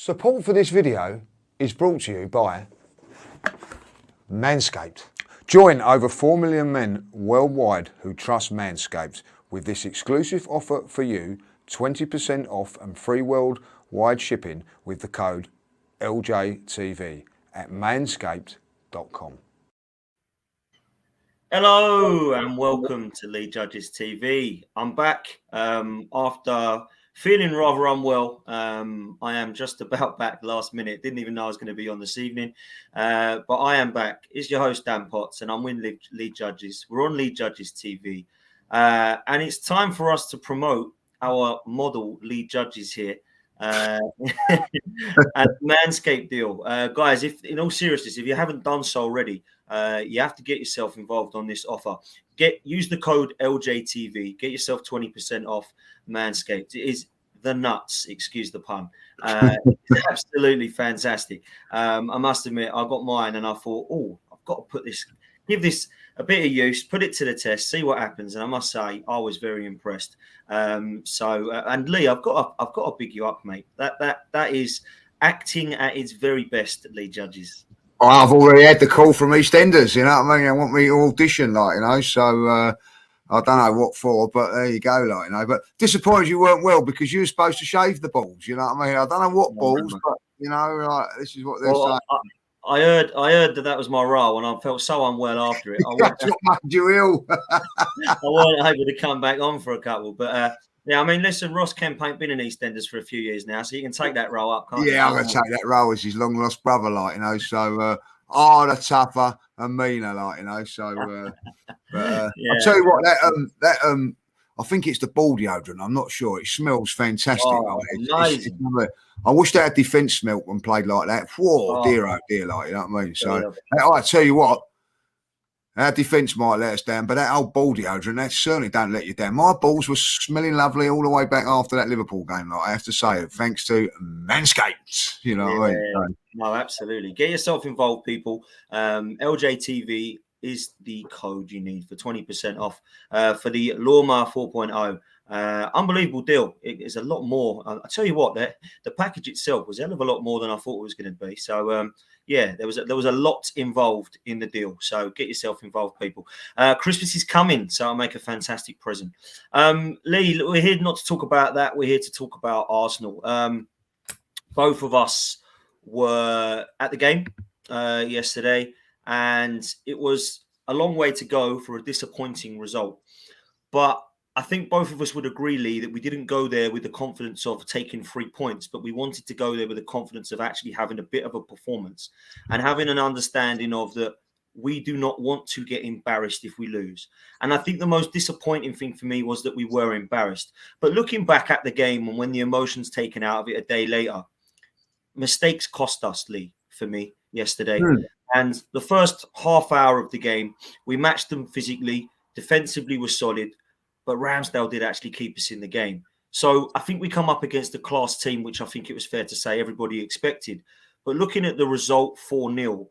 Support for this video is brought to you by Manscaped. Join over 4 million men worldwide who trust Manscaped with this exclusive offer for you, 20% off and free worldwide shipping with the code LJTV at manscaped.com. Hello and welcome to Lead Judges TV. I'm back after feeling rather unwell. I am just about back last minute. Didn't even know I was going to be on this evening. But I am back. It's your host, Dan Potts, and I'm with Lead Judges. We're on Lead Judges TV. And it's time for us to promote our model Lead Judges here. And Manscaped deal. Guys, if in all seriousness, if you haven't done so already, you have to get yourself involved on this offer. Use the code LJTV. Get yourself 20% off Manscaped. It is the nuts, excuse the pun. It's absolutely fantastic. I must admit, I got mine and I thought, I've got to give this a bit of use, put it to the test, see what happens. And I must say, I was very impressed. And Lee, I've got to big you up, mate. That is acting at its very best, Lead Judges. I've already had the call from EastEnders, you know what I mean? They want me to audition, so I don't know what for, but there you go, But disappointed you weren't well because you were supposed to shave the balls, you know what I mean? I don't know what balls, but, this is what they're saying. I heard that was my role, and I felt so unwell after it. That's what made you ill. I wasn't able to come back on for a couple, but yeah, I mean, listen, Ross Kemp ain't been in EastEnders for a few years now, so you can take that role up, can't you? Yeah, I'm going to take that role as his long lost brother, so harder, tougher, and meaner, so. I'll tell you what, that I think it's the ball deodorant. I'm not sure. It smells fantastic. Amazing. I wish they had defence smelt when played like that. Whoa, dear, oh dear, you know what I mean? So I tell you what, our defence might let us down, but that old ball deodorant, that certainly don't let you down. My balls were smelling lovely all the way back after that Liverpool game, I have to say, thanks to Manscaped. You know what I mean? No, absolutely. Get yourself involved, people. LJTV is the code you need for 20% off for the Lawnmower 4.0. Unbelievable deal. It is a lot more. I tell you what, the package itself was a hell of a lot more than I thought it was going to be. So, there was a lot involved in the deal. So get yourself involved, people. Christmas is coming, so I'll make a fantastic present. Lee, we're here not to talk about that. We're here to talk about Arsenal. Both of us were at the game yesterday, and it was a long way to go for a disappointing result. But I think both of us would agree, Lee, that we didn't go there with the confidence of taking 3 points, but we wanted to go there with the confidence of actually having a bit of a performance and having an understanding of that we do not want to get embarrassed if we lose. And I think the most disappointing thing for me was that we were embarrassed. But looking back at the game and when the emotions taken out of it a day later, mistakes cost us, Lee, for me yesterday. And the first half hour of the game, we matched them physically, defensively was solid, but Ramsdale did actually keep us in the game. So I think we come up against a class team, which I think it was fair to say everybody expected. But looking at the result 4-0,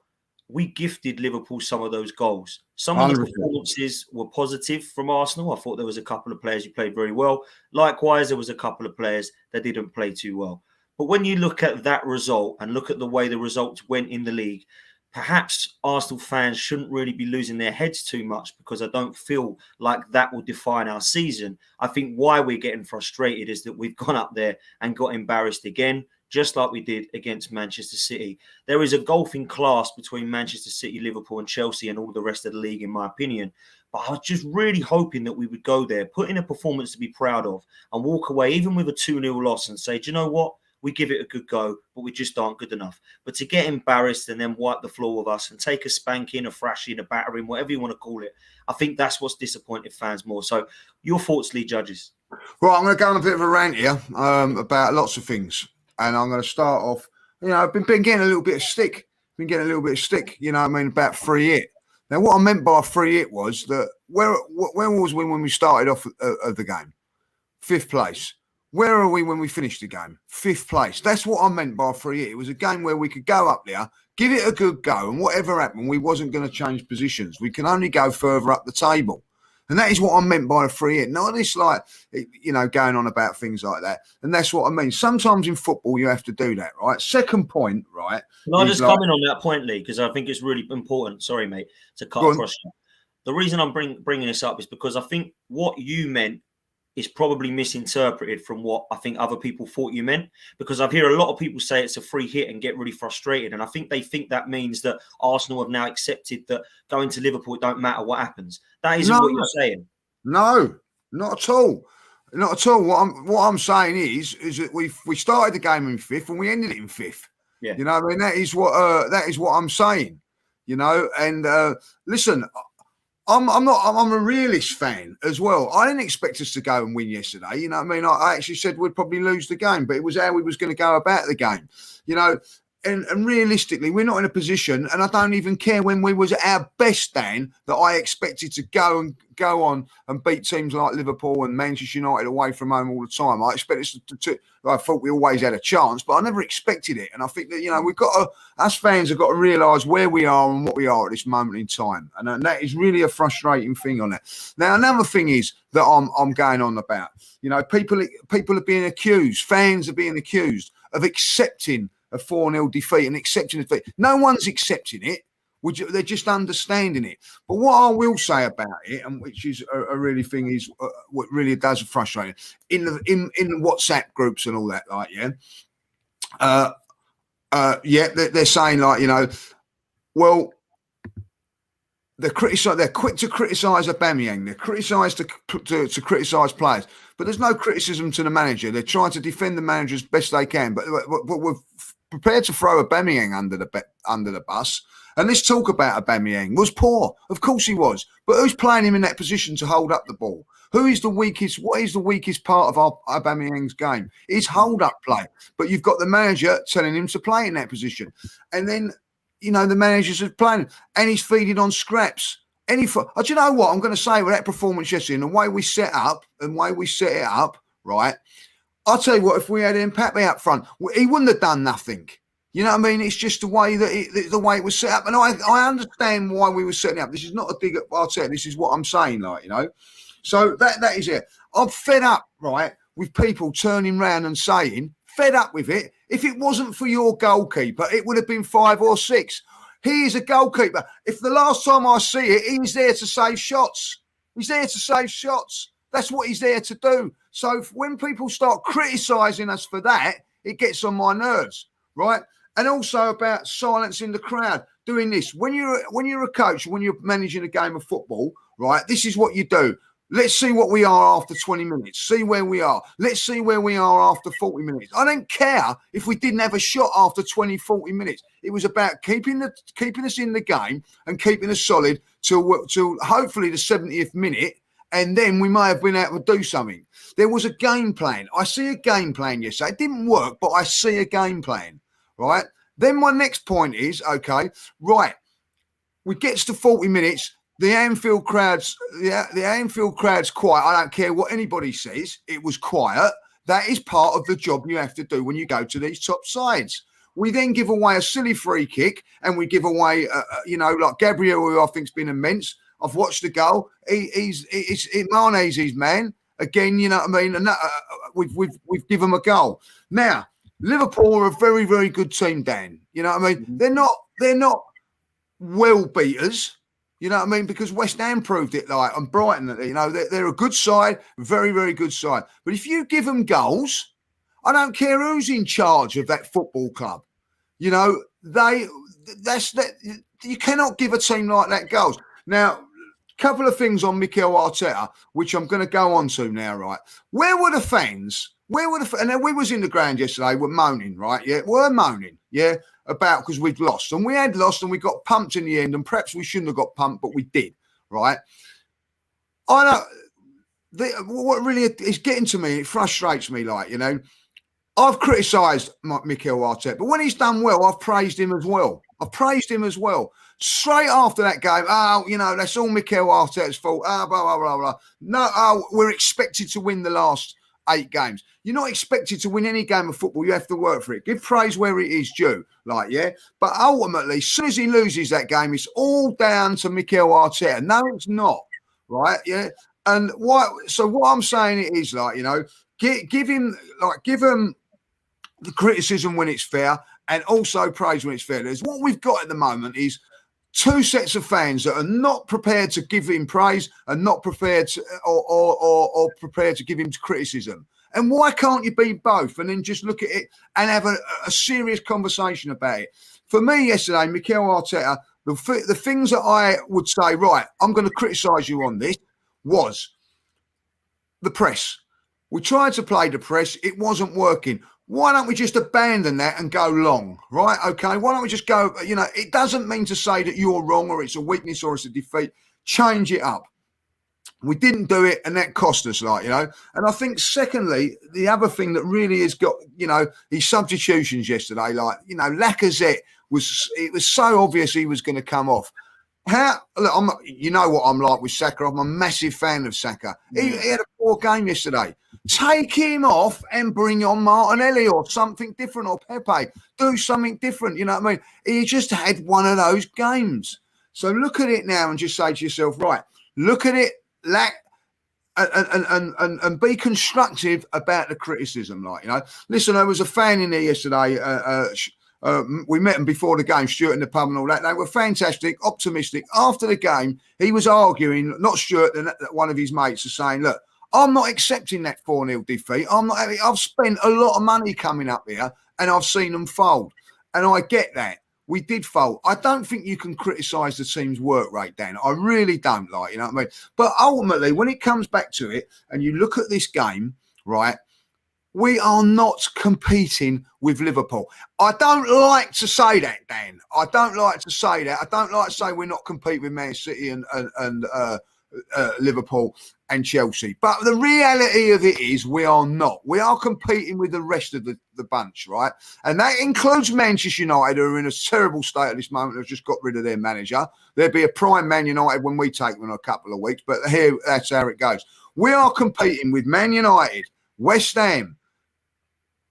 we gifted Liverpool some of those goals. Some of the performances were positive from Arsenal. I thought there was a couple of players who played very well. Likewise, there was a couple of players that didn't play too well. But when you look at that result and look at the way the results went in the league, perhaps Arsenal fans shouldn't really be losing their heads too much because I don't feel like that will define our season. I think why we're getting frustrated is that we've gone up there and got embarrassed again, just like we did against Manchester City. There is a gulfing class between Manchester City, Liverpool and Chelsea and all the rest of the league, in my opinion. But I was just really hoping that we would go there, put in a performance to be proud of and walk away even with a 2-0 loss and say, do you know what? We give it a good go, but we just aren't good enough. But to get embarrassed and then wipe the floor with us and take a spanking, a thrashing, a battering, whatever you want to call it, I think that's what's disappointed fans more. So your thoughts, Lead Judges? Right, I'm going to go on a bit of a rant here about lots of things. And I'm going to start off, I've been getting a little bit of stick. About free hit. Now, what I meant by free hit was that where was we when we started off of the game? 5th place. Where are we when we finished the game? 5th place. That's what I meant by free hit. It was a game where we could go up there, give it a good go, and whatever happened, we wasn't going to change positions. We can only go further up the table. And that is what I meant by a free hit. Not this like, going on about things like that. And that's what I mean. Sometimes in football, you have to do that, right? Second point, right? Can I just come in on that point, Lee? Because I think it's really important. Sorry, mate, to cut across you. The reason I'm bringing this up is because I think what you meant is probably misinterpreted from what I think other people thought you meant. Because I've heard a lot of people say it's a free hit and get really frustrated. And I think they think that means that Arsenal have now accepted that going to Liverpool, it don't matter what happens. That isn't what you're saying. No, not at all. Not at all. What I'm saying is that we started the game in 5th and we ended it in 5th. Yeah. You know, I mean, that is what I'm saying. You know, and listen, I'm a realist fan as well. I didn't expect us to go and win yesterday. You know what I mean? I actually said we'd probably lose the game, but it was how we was going to go about the game. You know, and realistically, we're not in a position, and I don't even care when we was at our best, Dan, that I expected to go on and beat teams like Liverpool and Manchester United away from home all the time. I expect us to I thought we always had a chance, but I never expected it. And I think that, us fans have got to realise where we are and what we are at this moment in time. And that is really a frustrating thing on that. Now, another thing is that I'm going on about, people are being accused, fans are being accused of accepting a 4-0 defeat and accepting the defeat. No one's accepting it. They're just understanding it. But what I will say about it, and which is a really thing, is what really does frustrate me, in the WhatsApp groups and all that, like, they're saying, like, well, they're quick to criticise Aubameyang. They're criticised to criticise players, but there's no criticism to the manager. They're trying to defend the manager as best they can, but we're prepared to throw Aubameyang under the bus. And let's talk about Aubameyang. Was poor, of course he was, but who's playing him in that position to hold up the ball? Who is the weakest? What is the weakest part of Aubameyang's game? It's hold-up play. But you've got the manager telling him to play in that position, and then the managers are playing, and he's feeding on scraps. Do you know what I'm going to say with that performance yesterday and the way we set it up, right? I'll tell you what, if we had Mbappe up front, he wouldn't have done nothing. You know what I mean? It's just the way it was set up. And I understand why we were setting up. This is not a dig at Arteta. This is what I'm saying, So that is it. I'm fed up, right, with people turning around and saying, fed up with it. If it wasn't for your goalkeeper, it would have been 5 or 6. He is a goalkeeper. If the last time I see it, he's there to save shots. He's there to save shots. That's what he's there to do. So when people start criticising us for that, it gets on my nerves, right? And also about silencing the crowd, doing this. When you're a coach, when you're managing a game of football, right, this is what you do. Let's see what we are after 20 minutes. See where we are. Let's see where we are after 40 minutes. I don't care if we didn't have a shot after 20, 40 minutes. It was about keeping us in the game and keeping us solid till hopefully the 70th minute, and then we may have been able to do something. There was a game plan. I see a game plan yesterday. It didn't work, but I see a game plan. Right. Then my next point is, okay, right. We gets to 40 minutes. The Anfield crowd's quiet. I don't care what anybody says. It was quiet. That is part of the job you have to do when you go to these top sides. We then give away a silly free kick, and we give away, like Gabriel, who I think's been immense. I've watched the goal. Mane's his man again. You know what I mean? And we've given him a goal now. Liverpool are a very, very good team, Dan. You know what I mean? They're not well beaters. You know what I mean? Because West Ham proved it, like, and Brighton, they're a good side, very, very good side. But if you give them goals, I don't care who's in charge of that football club. You cannot give a team like that goals. Now, a couple of things on Mikel Arteta, which I'm going to go on to now, right? Where were the fans? And then we was in the ground yesterday, we're moaning, right? Yeah, we're moaning, yeah, about because we'd lost. And we had lost and we got pumped in the end, and perhaps we shouldn't have got pumped, but we did, right? I know what really is getting to me, it frustrates me, I've criticised Mikel Arteta, but when he's done well, I've praised him as well. Straight after that game, that's all Mikel Arteta's fault. Blah, blah, blah, blah. No, we're expected to win the last 8 games. You're not expected to win any game of football. You have to work for it. Give praise where it is due, But ultimately, as soon as he loses that game, it's all down to Mikel Arteta. No, it's not, right? Yeah. And what I'm saying is like, give him the criticism when it's fair and also praise when it's fair. There's what we've got at the moment is two sets of fans that are not prepared to give him praise and not prepared to, or prepared to give him criticism. And why can't you be both and then just look at it and have a serious conversation about it? For me yesterday, Mikel Arteta, the things that I would say, right, I'm going to criticise you on this, was the press. We tried to play the press. It wasn't working. Why don't we just abandon that and go long, right? Okay, why don't we just go, it doesn't mean to say that you're wrong or it's a weakness or it's a defeat. Change it up. We didn't do it, and that cost us, And I think, secondly, the other thing that really has got, his substitutions yesterday, Lacazette it was so obvious he was going to come off. Look, you know what I'm like with Saka. I'm a massive fan of Saka. He had a poor game yesterday. Take him off and bring on Martinelli or something different, or Pepe. Do something different. You know what I mean? He just had one of those games. So look at it now and just say to yourself, right, look at it, and be constructive about the criticism. Listen, there was a fan in there yesterday. We met them before the game, Stuart in the pub and all that. They were fantastic, optimistic. After the game, he was arguing, not Stuart, one of his mates was saying, look, I'm not accepting that 4-0 defeat. I've spent a lot of money coming up here and I've seen them fold. And I get that. We did fold. I don't think you can criticise the team's work rate, Dan. I really don't, you know what I mean? But ultimately, when it comes back to it and you look at this game, right, we are not competing with Liverpool. I don't like to say that, Dan. I don't like to say that. I don't like to say we're not competing with Man City and Liverpool and Chelsea. But the reality of it is we are not. We are competing with the rest of the bunch, right? And that includes Manchester United, who are in a terrible state at this moment. They've just got rid of their manager. There'll be a prime Man United when we take them in a couple of weeks. But here, that's how it goes. We are competing with Man United, West Ham,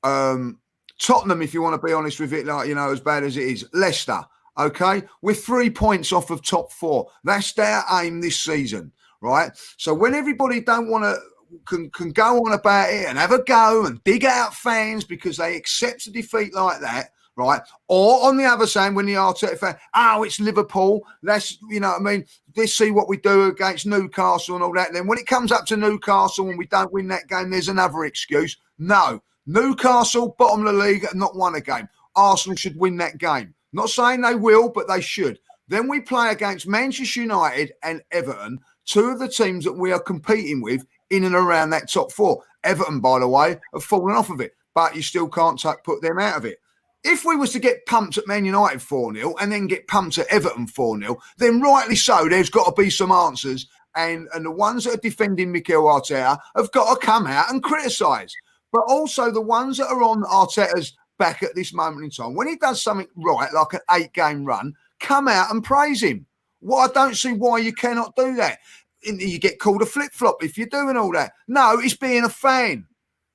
Tottenham, if you want to be honest with it, as bad as it is, Leicester, okay? We're 3 points off of top 4. That's their aim this season, right? So when everybody don't want to, can go on about it and have a go and dig out fans because they accept a defeat like that, right? Or on the other side, when the Arteta fan, it's Liverpool, let's, let's see what we do against Newcastle and all that. And then when it comes up to Newcastle and we don't win that game, there's another excuse. No. Newcastle, bottom of the league, have not won a game. Arsenal should win that game. Not saying they will, but they should. Then we play against Manchester United and Everton, two of the teams that we are competing with in and around that top 4. Everton, by the way, have fallen off of it, but you still can't put them out of it. If we was to get pumped at Man United 4-0 and then get pumped at Everton 4-0, then rightly so, there's got to be some answers. And the ones that are defending Mikel Arteta have got to come out and criticise. But also the ones that are on Arteta's back at this moment in time, when he does something right, like an 8-game run, come out and praise him. Well, I don't see why you cannot do that. You get called a flip-flop if you're doing all that. No, it's being a fan.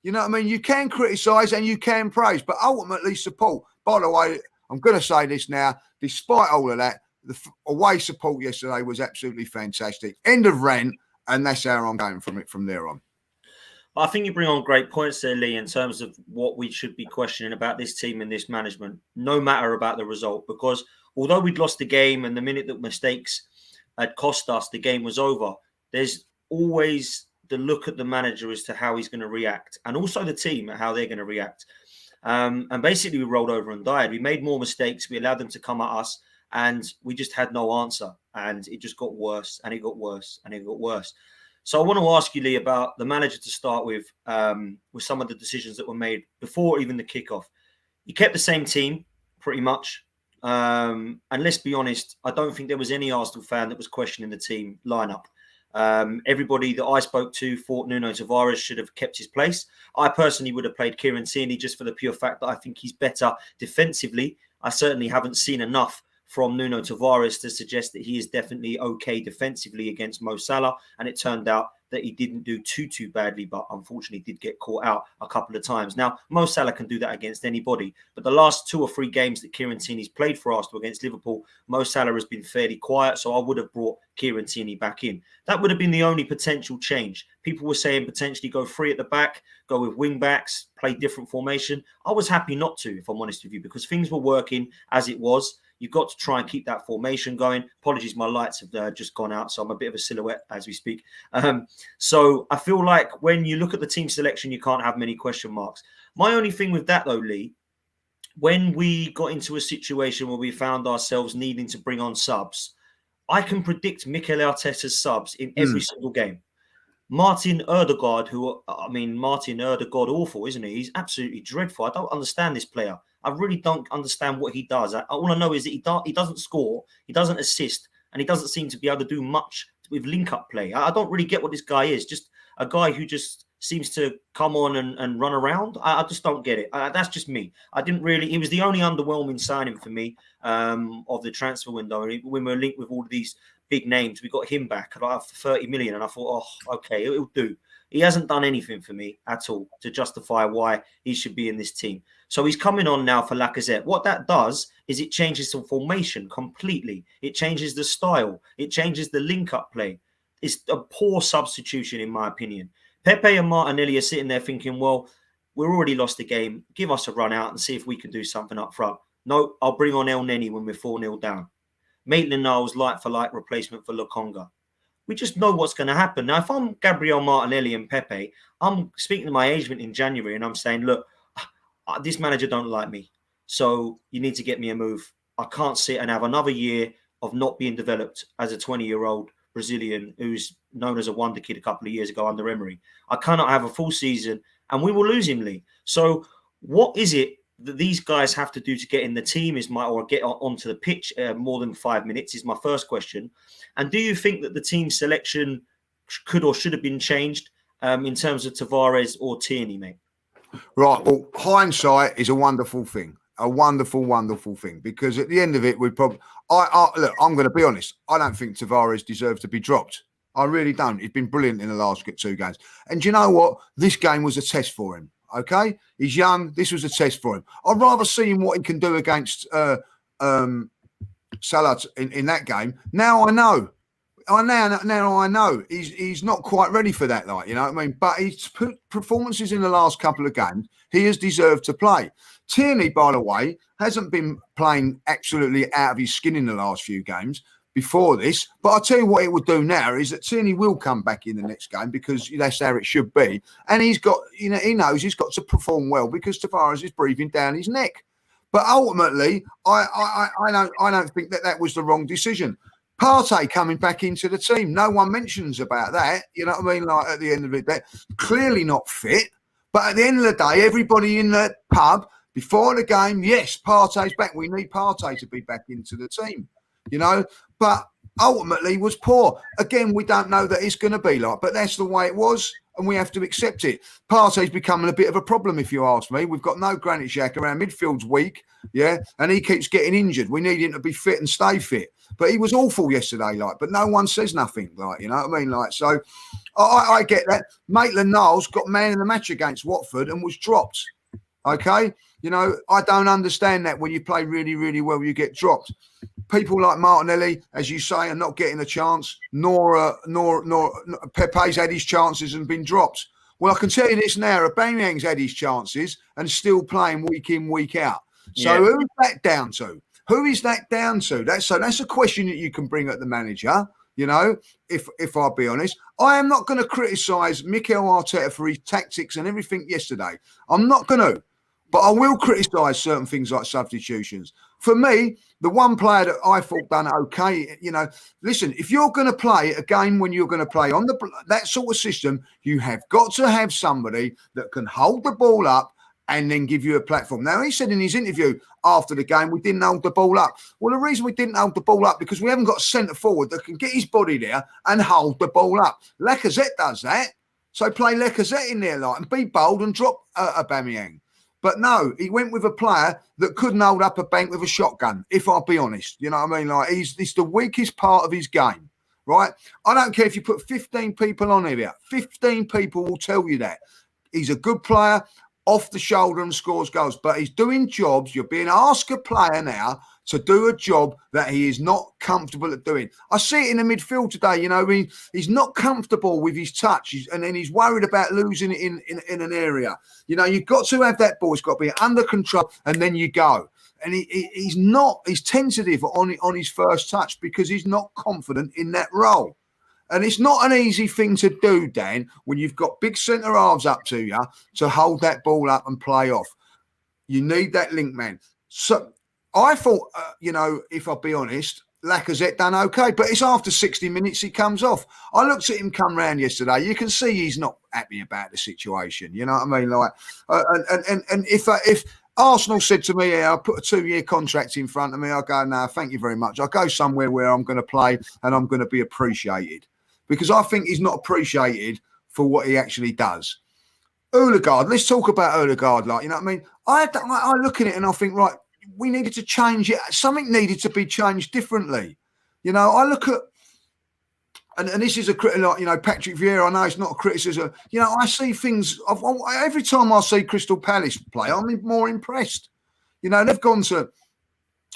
You know what I mean? You can criticise and you can praise, but ultimately support. By the way, I'm going to say this now, despite all of that, the away support yesterday was absolutely fantastic. End of rant, and that's how I'm going from there on. I think you bring on great points there, Lee, in terms of what we should be questioning about this team and this management, no matter about the result. Because although we'd lost the game and the minute that mistakes had cost us, the game was over, there's always the look at the manager as to how he's going to react, and also the team at how they're going to react. And basically, we rolled over and died. We made more mistakes. We allowed them to come at us, and we just had no answer. And it just got worse, and it got worse, and it got worse. So I want to ask you, Lee, about the manager to start with some of the decisions that were made before even the kickoff. You kept the same team, pretty much. And let's be honest, I don't think there was any Arsenal fan that was questioning the team lineup. Everybody that I spoke to thought Nuno Tavares should have kept his place. I personally would have played Kieran Tierney just for the pure fact that I think he's better defensively. I certainly haven't seen enough from Nuno Tavares to suggest that he is definitely okay defensively against Mo Salah. And it turned out that he didn't do too badly, but unfortunately did get caught out a couple of times. Now, Mo Salah can do that against anybody, but the last 2 or 3 games that Kieran Tierney's played for Arsenal against Liverpool, Mo Salah has been fairly quiet, so I would have brought Kieran Tierney back in. That would have been the only potential change. People were saying potentially go 3 at the back, go with wing backs, play different formation. I was happy not to, if I'm honest with you, because things were working as it was. You've got to try and keep that formation going. Apologies, my lights have just gone out, so I'm a bit of a silhouette as we speak. So I feel like when you look at the team selection, you can't have many question marks. My only thing with that, though, Lee, when we got into a situation where we found ourselves needing to bring on subs, I can predict Mikel Arteta's subs in every single game. Martin Ødegaard, Martin Ødegaard, awful, isn't he? He's absolutely dreadful. I don't understand this player. I really don't understand what he does. All I know is that he doesn't score, he doesn't assist, and he doesn't seem to be able to do much with link-up play. I don't really get what this guy is. Just a guy who just seems to come on and run around. I just don't get it. That's just me. He was the only underwhelming signing for me of the transfer window. When we were linked with all of these big names, we got him back at 30 million, and I thought, oh, okay, it'll do. He hasn't done anything for me at all to justify why he should be in this team. So he's coming on now for Lacazette. What that does is it changes the formation completely. It changes the style. It changes the link-up play. It's a poor substitution, in my opinion. Pepe and Martinelli are sitting there thinking, well, we're already lost the game. Give us a run out and see if we can do something up front. No, I'll bring on El Neni when we're 4-0 down. Maitland-Niles like-for-like replacement for Lokonga. We just know what's going to happen. Now, if I'm Gabriel Martinelli and Pepe, I'm speaking to my agent in January and I'm saying, look, this manager don't like me. So you need to get me a move. I can't sit and have another year of not being developed as a 20-year-old Brazilian who's known as a wonder kid a couple of years ago under Emery. I cannot have a full season and we will lose him, Lee. So what is it that these guys have to do to get in the team or get onto the pitch more than 5 minutes is my first question. And do you think that the team selection could or should have been changed in terms of Tavares or Tierney, mate? Right. Well, hindsight is a wonderful thing. A wonderful, wonderful thing. Because at the end of it, look, I'm going to be honest. I don't think Tavares deserves to be dropped. I really don't. He's been brilliant in the last 2 games. And do you know what? This game was a test for him. Okay? He's young. This was a test for him. I'd rather see him what he can do against Salah in that game. Now I know. Now I know he's not quite ready for that, like, you know what I mean? But his performances in the last couple of games, he has deserved to play. Tierney, by the way, hasn't been playing absolutely out of his skin in the last few games before this. But I'll tell you what it would do now is that Tierney will come back in the next game because that's how it should be. And he's got, you know, he knows he's got to perform well because Tavares is breathing down his neck. But ultimately, I don't think that was the wrong decision. Partey coming back into the team. No one mentions about that. You know what I mean? Like at the end of it, they're clearly not fit. But at the end of the day, everybody in the pub before the game, yes, Partey's back. We need Partey to be back into the team. You know, but ultimately was poor. Again, we don't know that it's going to be like, but that's the way it was. And we have to accept it. Partey's becoming a bit of a problem, if you ask me. We've got no Granit Xhaka. Our midfield's weak, yeah, and he keeps getting injured. We need him to be fit and stay fit. But he was awful yesterday, like, but no one says nothing, like, you know what I mean? Like, so I get that. Maitland-Niles got man of the match against Watford and was dropped, okay? You know, I don't understand that when you play really, really well, you get dropped. People like Martinelli, as you say, are not getting a chance, nor Pepe's had his chances and been dropped. Well, I can tell you this now, Aubameyang's had his chances and still playing week in, week out. So who's that down to? Who is that down to? That's a question that you can bring at the manager, you know, if I'll be honest. I am not going to criticise Mikel Arteta for his tactics and everything yesterday. I'm not going to. But I will criticise certain things like substitutions. For me, the one player that I thought done okay, you know, listen, if you're going to play a game when you're going to play on that sort of system, you have got to have somebody that can hold the ball up and then give you a platform. Now, he said in his interview after the game, we didn't hold the ball up. Well, the reason we didn't hold the ball up because we haven't got a centre forward that can get his body there and hold the ball up. Lacazette does that. So play Lacazette in there, like, and be bold and drop Aubameyang. But no, he went with a player that couldn't hold up a bank with a shotgun, if I'll be honest. You know what I mean? Like, it's the weakest part of his game, right? I don't care if you put 15 people on here. 15 people will tell you that. He's a good player, off the shoulder and scores goals, but he's doing jobs. You're being asked a player now to do a job that he is not comfortable at doing. I see it in the midfield today. You know, he's not comfortable with his touch, and then he's worried about losing it in an area. You know, you've got to have that ball. It's got to be under control, and then you go. And he's tentative on his first touch because he's not confident in that role. And it's not an easy thing to do, Dan, when you've got big centre halves up to you to hold that ball up and play off. You need that link man. So I thought, you know, if I'll be honest, Lacazette done okay, but it's after 60 minutes he comes off. I looked at him come round yesterday. You can see he's not happy about the situation. You know what I mean? Like, and if Arsenal said to me, I'll put a 2-year contract in front of me, I'll go, no, thank you very much. I'll go somewhere where I'm going to play and I'm going to be appreciated. Because I think he's not appreciated for what he actually does. Odegaard, let's talk about Odegaard. Like, you know what I mean? I look at it and I think, right, we needed to change it. Something needed to be changed differently. You know, I look at, and this is a critic, like, you know, Patrick Vieira, I know it's not a criticism. You know, I see things, every time I see Crystal Palace play, I'm more impressed. You know, they've gone to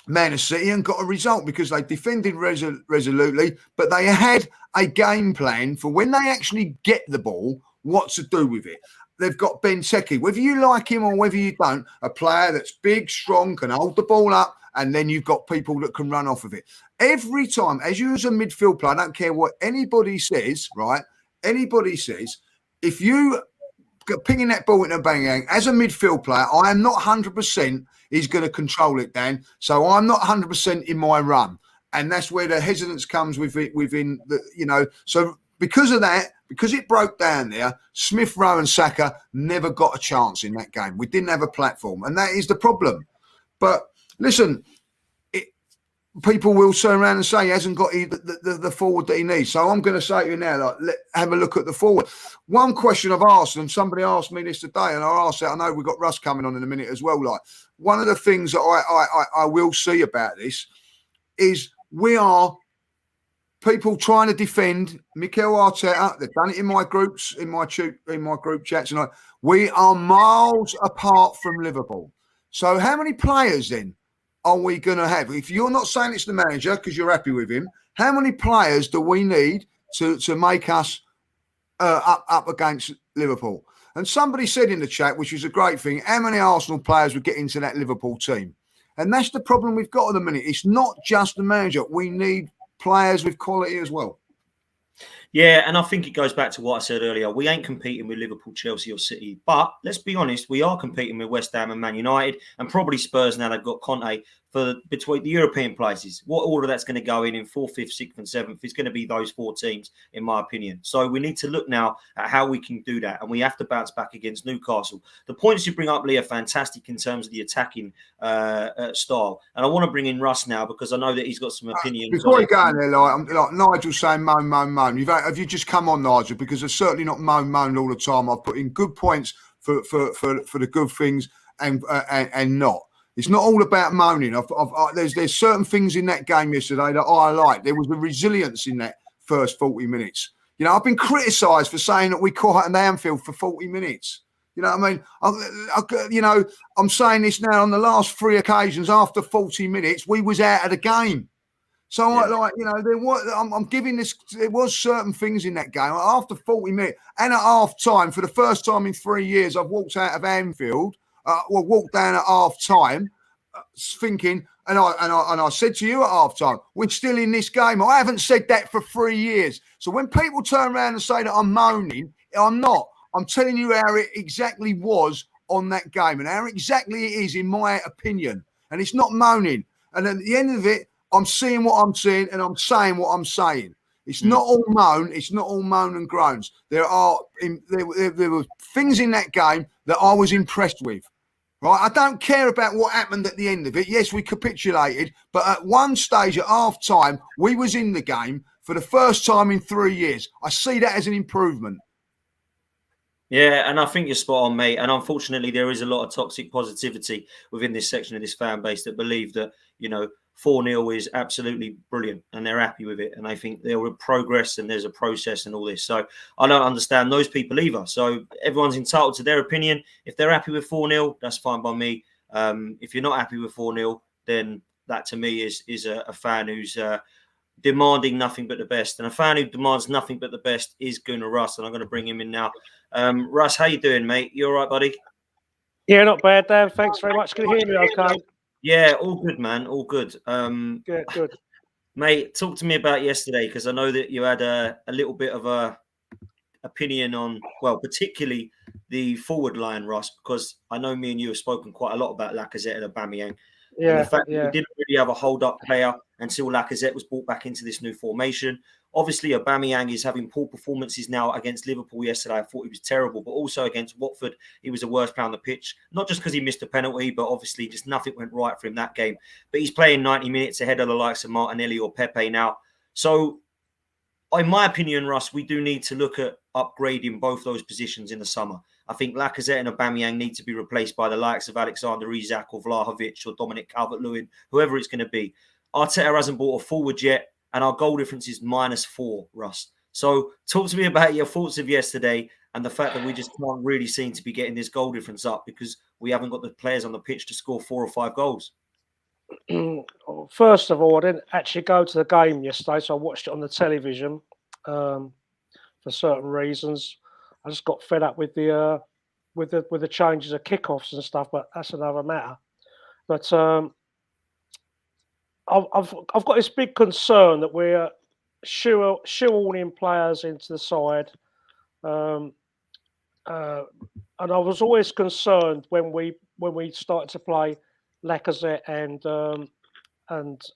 Man City and got a result because they defended resolutely, but they had a game plan for when they actually get the ball, what to do with it. They've got Benteke, whether you like him or whether you don't, a player that's big, strong, can hold the ball up, and then you've got people that can run off of it. Every time, as you as a midfield player, I don't care what anybody says, right? Anybody says, if you pinging that ball into Aubameyang, as a midfield player, I am not 100% he's going to control it, Dan. So I'm not 100% in my run. And that's where the hesitance comes within the, you know. So because of that, because it broke down there, Smith Rowe and Saka never got a chance in that game. We didn't have a platform. And that is the problem. But listen, people will turn around and say he hasn't got the forward that he needs. So I'm going to say to you now, like, have a look at the forward. One question I've asked, and somebody asked me this today, and I asked it, I know we've got Russ coming on in a minute as well. Like, one of the things that I will see about this is we are people trying to defend Mikel Arteta. They've done it in my groups, in my group chats, and we are miles apart from Liverpool. So how many players then are we going to have? If you're not saying it's the manager because you're happy with him, how many players do we need to make us up against Liverpool? And somebody said in the chat, which is a great thing, how many Arsenal players would get into that Liverpool team? And that's the problem we've got at the minute. It's not just the manager. We need players with quality as well. Yeah, and I think it goes back to what I said earlier. We ain't competing with Liverpool, Chelsea or City. But let's be honest, we are competing with West Ham and Man United and probably Spurs now they've got Conte for between the European places. What order that's going to go in 4th, 5th, 6th and 7th is going to be those 4 teams, in my opinion. So we need to look now at how we can do that. And we have to bounce back against Newcastle. The points you bring up, Lee, are fantastic in terms of the attacking style. And I want to bring in Russ now because I know that he's got some opinions. Before you go in there, like Nigel saying moan, moan, moan. Have you just come on, Nigel? Because there's certainly not moan, moan all the time. I've put in good points for the good things and not. It's not all about moaning. There's certain things in that game yesterday that I like. There was a resilience in that first 40 minutes. You know, I've been criticised for saying that we caught at Anfield for 40 minutes. You know what I mean? I'm saying this now on the last 3 occasions after 40 minutes, we was out of the game. So I'm giving this. There was certain things in that game after 40 minutes and at half time. For the first time in 3 years, I've walked out of Anfield. Walked down at half time, thinking, and I said to you at half time, we're still in this game. I haven't said that for 3 years. So when people turn around and say that I'm moaning, I'm not. I'm telling you how it exactly was on that game and how exactly it is in my opinion. And it's not moaning. And at the end of it, I'm seeing what I'm seeing and I'm saying what I'm saying. It's not all moan. It's not all moan and groans. There were things in that game that I was impressed with. Right, I don't care about what happened at the end of it. Yes, we capitulated, but at one stage at half time, we was in the game for the first time in 3 years. I see that as an improvement. Yeah, and I think you're spot on, mate. And unfortunately, there is a lot of toxic positivity within this section of this fan base that believe that, 4-0 is absolutely brilliant and they're happy with it. And I think there will progress and there's a process and all this. So I don't understand those people either. So everyone's entitled to their opinion. If they're happy with 4-0, that's fine by me. If you're not happy with 4-0, then that to me is a fan who's demanding nothing but the best. And a fan who demands nothing but the best is Gunnar Russ. And I'm going to bring him in now. Russ, how you doing, mate? You all right, buddy? Yeah, not bad, Dan. Thanks very much. Can you hear me okay? Yeah, all good, man. All good. Good. Mate, talk to me about yesterday, because I know that you had a little bit of a opinion on, well, particularly the forward line, Russ, because I know me and you have spoken quite a lot about Lacazette and Aubameyang. Yeah, and the fact that we didn't really have a hold-up player until Lacazette was brought back into this new formation. Obviously, Aubameyang is having poor performances now against Liverpool yesterday. I thought he was terrible, but also against Watford, he was the worst player on the pitch. Not just because he missed a penalty, but obviously just nothing went right for him that game. But he's playing 90 minutes ahead of the likes of Martinelli or Pepe now. So, in my opinion, Russ, we do need to look at upgrading both those positions in the summer. I think Lacazette and Aubameyang need to be replaced by the likes of Alexander Isak or Vlahovic or Dominic Calvert-Lewin, whoever it's going to be. Arteta hasn't bought a forward yet, and our goal difference is -4, Russ. So talk to me about your thoughts of yesterday and the fact that we just can't really seem to be getting this goal difference up because we haven't got the players on the pitch to score 4 or 5 goals. First of all, I didn't actually go to the game yesterday, so I watched it on the television for certain reasons. I just got fed up with the changes of kickoffs and stuff, but that's another matter. But I've got this big concern that we're shoehorning players into the side, and I was always concerned when we started to play Lacazette and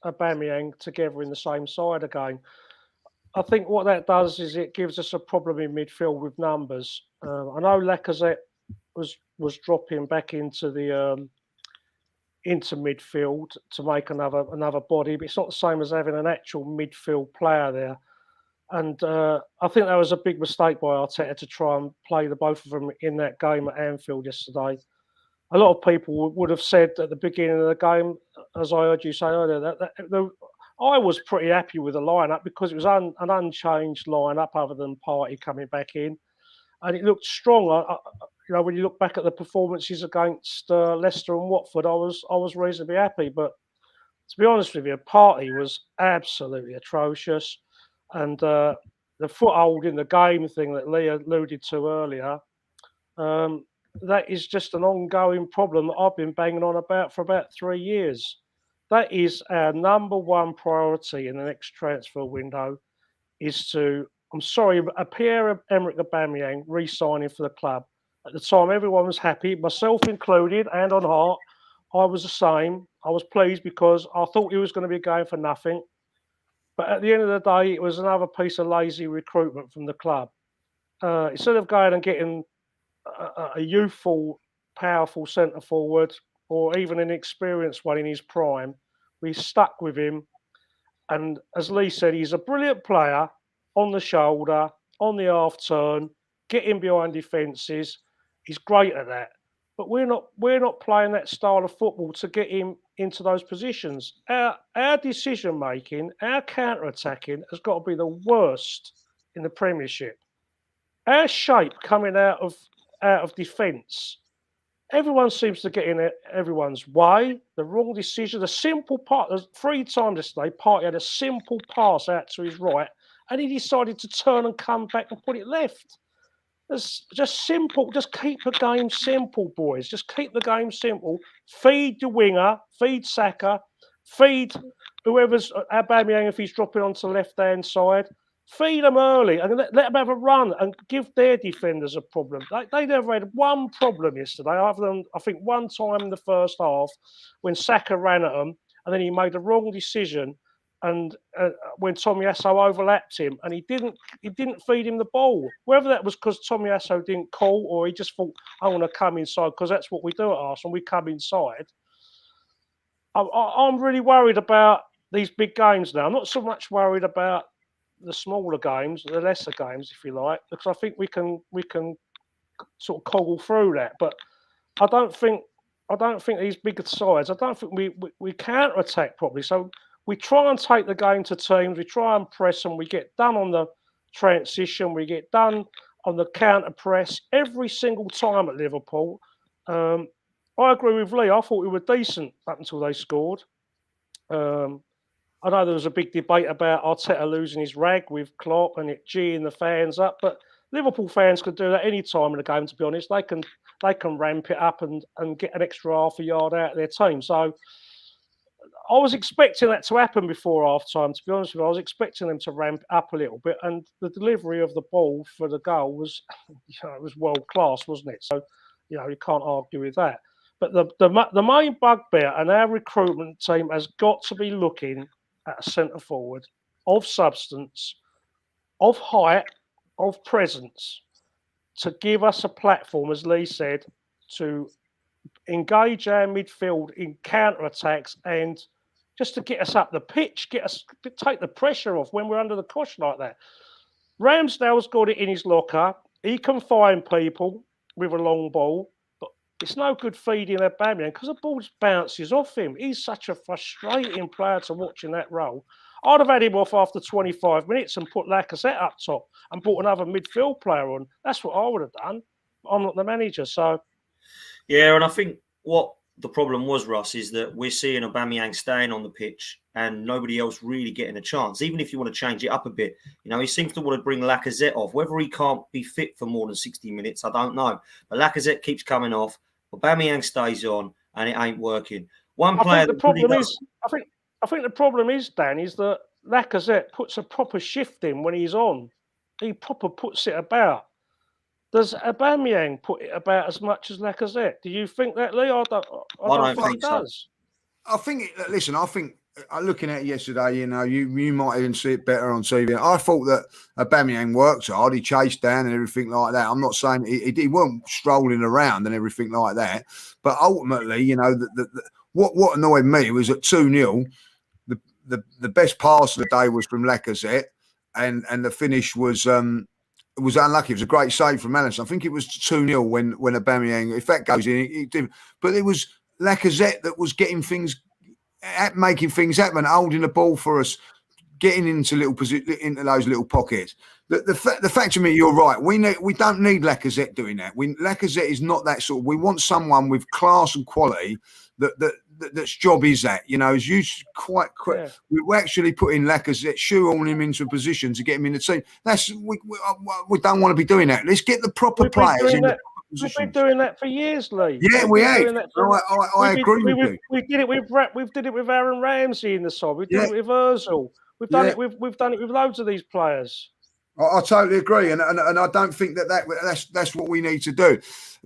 Aubameyang together in the same side again. I think what that does is it gives us a problem in midfield with numbers. I know Lacazette was dropping back into the into midfield to make another body, but it's not the same as having an actual midfield player there. And I think that was a big mistake by Arteta to try and play the both of them in that game at Anfield yesterday. A lot of people would have said at the beginning of the game, as I heard you say earlier, that I was pretty happy with the lineup because it was an unchanged lineup other than Partey coming back in, and it looked strong. When you look back at the performances against Leicester and Watford, I was reasonably happy. But to be honest with you, Partey was absolutely atrocious, and the foothold in the game thing that Lee alluded to earlier. That is just an ongoing problem that I've been banging on about for about 3 years. That is our number one priority in the next transfer window is to, I'm sorry, Pierre-Emerick Aubameyang re-signing for the club. At the time, everyone was happy, myself included, and on heart, I was the same. I was pleased because I thought he was going to be going for nothing. But at the end of the day, it was another piece of lazy recruitment from the club. Instead of going and getting a youthful, powerful centre forward or even an experienced one in his prime, we stuck with him. And as Lee said, he's a brilliant player on the shoulder, on the half turn, getting behind defences. He's great at that. But we're not playing that style of football to get him into those positions. Our decision making, our counter attacking has got to be the worst in the Premiership. Our shape coming out of defence, everyone seems to get in everyone's way. The wrong decision, the simple part. 3 times yesterday, Partey had a simple pass out to his right, and he decided to turn and come back and put it left. It's just simple. Just keep the game simple, boys. Just keep the game simple. Feed the winger, feed Saka, feed whoever's Aubameyang if he's dropping onto the left-hand side. Feed them early and let them have a run and give their defenders a problem. They never had one problem yesterday, other than I think one time in the first half when Saka ran at them and then he made the wrong decision. And when Tomiyasu overlapped him, and he didn't feed him the ball. Whether that was because Tomiyasu didn't call, or he just thought, "I want to come inside," because that's what we do at Arsenal. We come inside. I'm really worried about these big games now. I'm not so much worried about the smaller games, the lesser games, if you like, because I think we can sort of cobble through that. But I don't think I don't think these bigger sides. I don't think we counter attack properly. So we try and take the game to teams. We try and press them. We get done on the transition. We get done on the counter press every single time at Liverpool. I agree with Lee. I thought we were decent up until they scored. I know there was a big debate about Arteta losing his rag with Klopp and it geeing the fans up, but Liverpool fans could do that any time in the game. To be honest, they can ramp it up and get an extra half a yard out of their team. So I was expecting that to happen before half time. To be honest with you, I was expecting them to ramp up a little bit, and the delivery of the ball for the goal was, it was world class, wasn't it? So you can't argue with that. But the main bugbear, and our recruitment team has got to be looking at a centre forward of substance, of height, of presence, to give us a platform, as Lee said, to engage our midfield in counter-attacks and just to get us up the pitch, take the pressure off when we're under the cosh like that. Ramsdale's got it in his locker. He can find people with a long ball, but it's no good feeding Aubameyang because the ball just bounces off him. He's such a frustrating player to watch in that role. I'd have had him off after 25 minutes and put Lacazette up top and brought another midfield player on. That's what I would have done. I'm not the manager, so... Yeah, and I think what the problem was, Russ, is that we're seeing Aubameyang staying on the pitch and nobody else really getting a chance. Even if you want to change it up a bit, he seems to want to bring Lacazette off. Whether he can't be fit for more than 60 minutes, I don't know. But Lacazette keeps coming off. Aubameyang stays on, and it ain't working. I think the problem is, Dan, is that Lacazette puts a proper shift in when he's on. He proper puts it about. Does Aubameyang put it about as much as Lacazette? Do you think that, Lee? I don't think he does. I think, looking at it yesterday, you might even see it better on TV. I thought that Aubameyang worked hard. He chased down and everything like that. I'm not saying he weren't strolling around and everything like that. But ultimately, what annoyed me was at 2-0, the best pass of the day was from Lacazette, and the finish was unlucky. It was a great save from Alisson. I think it was 2-0 when Aubameyang, if that goes in, it did. But it was Lacazette that was getting things, making things happen, holding the ball for us, getting into those little pockets. The fact to me, you're right. We don't need Lacazette doing that. Lacazette is not that sort. We want someone with class and quality that's job is that. As you quite quick. Yeah. We're actually putting Lacazette, shoehorning him into a position to get him in the team. We don't want to be doing that. Let's get the proper players in the We've been doing that for years, Lee. Yeah, we have. I agree with you. We did it with Aaron Ramsey in the side. We did it with Ozil. We've done it with loads of these players. I totally agree, and I don't think that's what we need to do.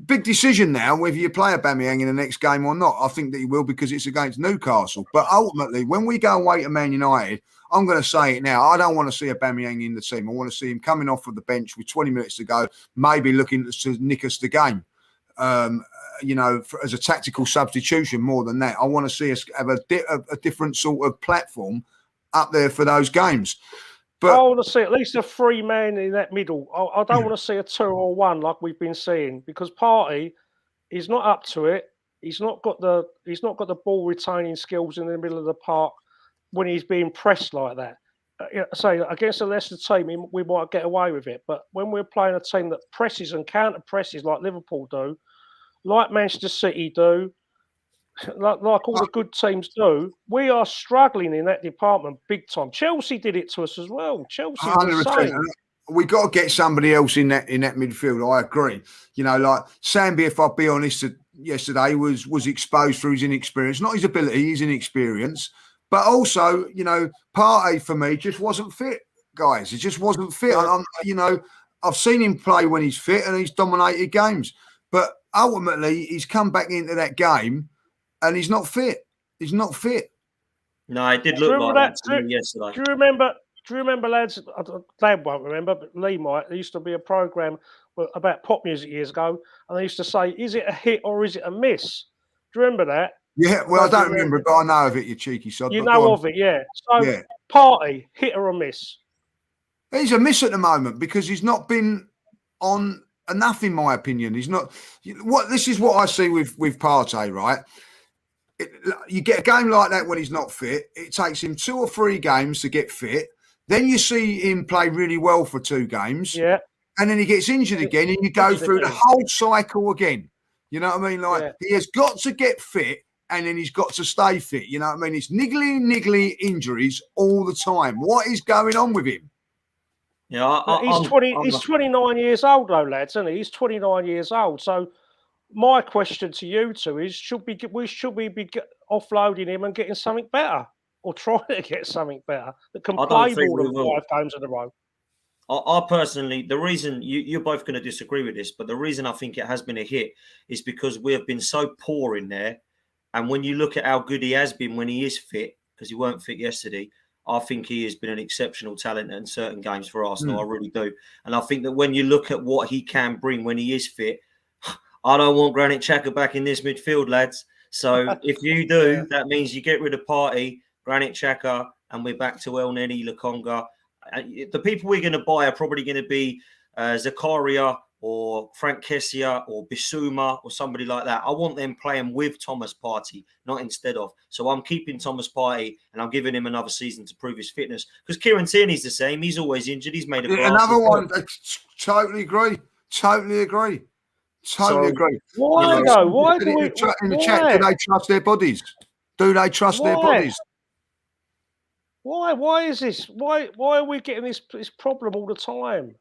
Big decision now whether you play Aubameyang in the next game or not. I think that he will because it's against Newcastle. But ultimately, when we go away to Man United, I'm going to say it now. I don't want to see Aubameyang in the team. I want to see him coming off of the bench with 20 minutes to go, maybe looking to nick us the game. As a tactical substitution more than that. I want to see us have a different sort of platform up there for those games. But I want to see at least a 3-man in that middle. I don't want to see a 2 or 1 like we've been seeing because Partey is not up to it. He's not got the ball retaining skills in the middle of the park when he's being pressed like that. So against a lesser team, we might get away with it. But when we're playing a team that presses and counter presses like Liverpool do, like Manchester City do, like all the good teams do, we are struggling in that department big time. Chelsea did it to us as well. Chelsea was the same. We got to get somebody else in that midfield. I agree. Like Sambi, if I'll be honest, yesterday was exposed through his inexperience, not his ability, his inexperience. But also, Partey for me just wasn't fit, guys. He just wasn't fit. I've seen him play when he's fit and he's dominated games. But ultimately, he's come back into that game and he's not fit. He's not fit. No, it did look like that to me yesterday. Do you remember, lads? Dad won't remember, but Lee might. There used to be a programme about pop music years ago, and they used to say, "Is it a hit or is it a miss?" Do you remember that? Yeah, well, I don't remember it, but I know of it, you cheeky sod. You know of it, yeah. So, Partey, hit or a miss? He's a miss at the moment because he's not been on enough, in my opinion. He's not. This is what I see with Partey, right? You get a game like that when he's not fit. It takes him 2 or 3 games to get fit. Then you see him play really well for 2 games. Yeah. And then he gets injured again, and you go through the whole cycle again. You know what I mean? Like, he has got to get fit, and then he's got to stay fit. You know what I mean? It's niggly injuries all the time. What is going on with him? Yeah, he's 29 years old, though, lads, isn't he? He's 29 years old. So my question to you two is: should we be offloading him and getting something better, or trying to get something better that can play more than 5 games in a row? I personally, the reason you're both going to disagree with this, but the reason I think it has been a hit is because we have been so poor in there. And when you look at how good he has been when he is fit, because he weren't fit yesterday, I think he has been an exceptional talent in certain games for Arsenal. I really do. And I think that when you look at what he can bring when he is fit, I don't want Granit Xhaka back in this midfield, lads. So if you do, that means you get rid of Partey, Granit Xhaka, and we're back to El Neni, Lokonga. The people we're going to buy are probably going to be Zakaria or Frank Kessia or Bissouma or somebody like that. I want them playing with Thomas Partey, not instead of. So I'm keeping Thomas Partey and I'm giving him another season to prove his fitness. Because Kieran Tierney's the same. He's always injured. He's made a another one. Totally agree. Totally agree. Why though? Why do we? In the chat, do they trust their bodies? Do they trust their bodies? Why is this? Why are we getting this problem all the time?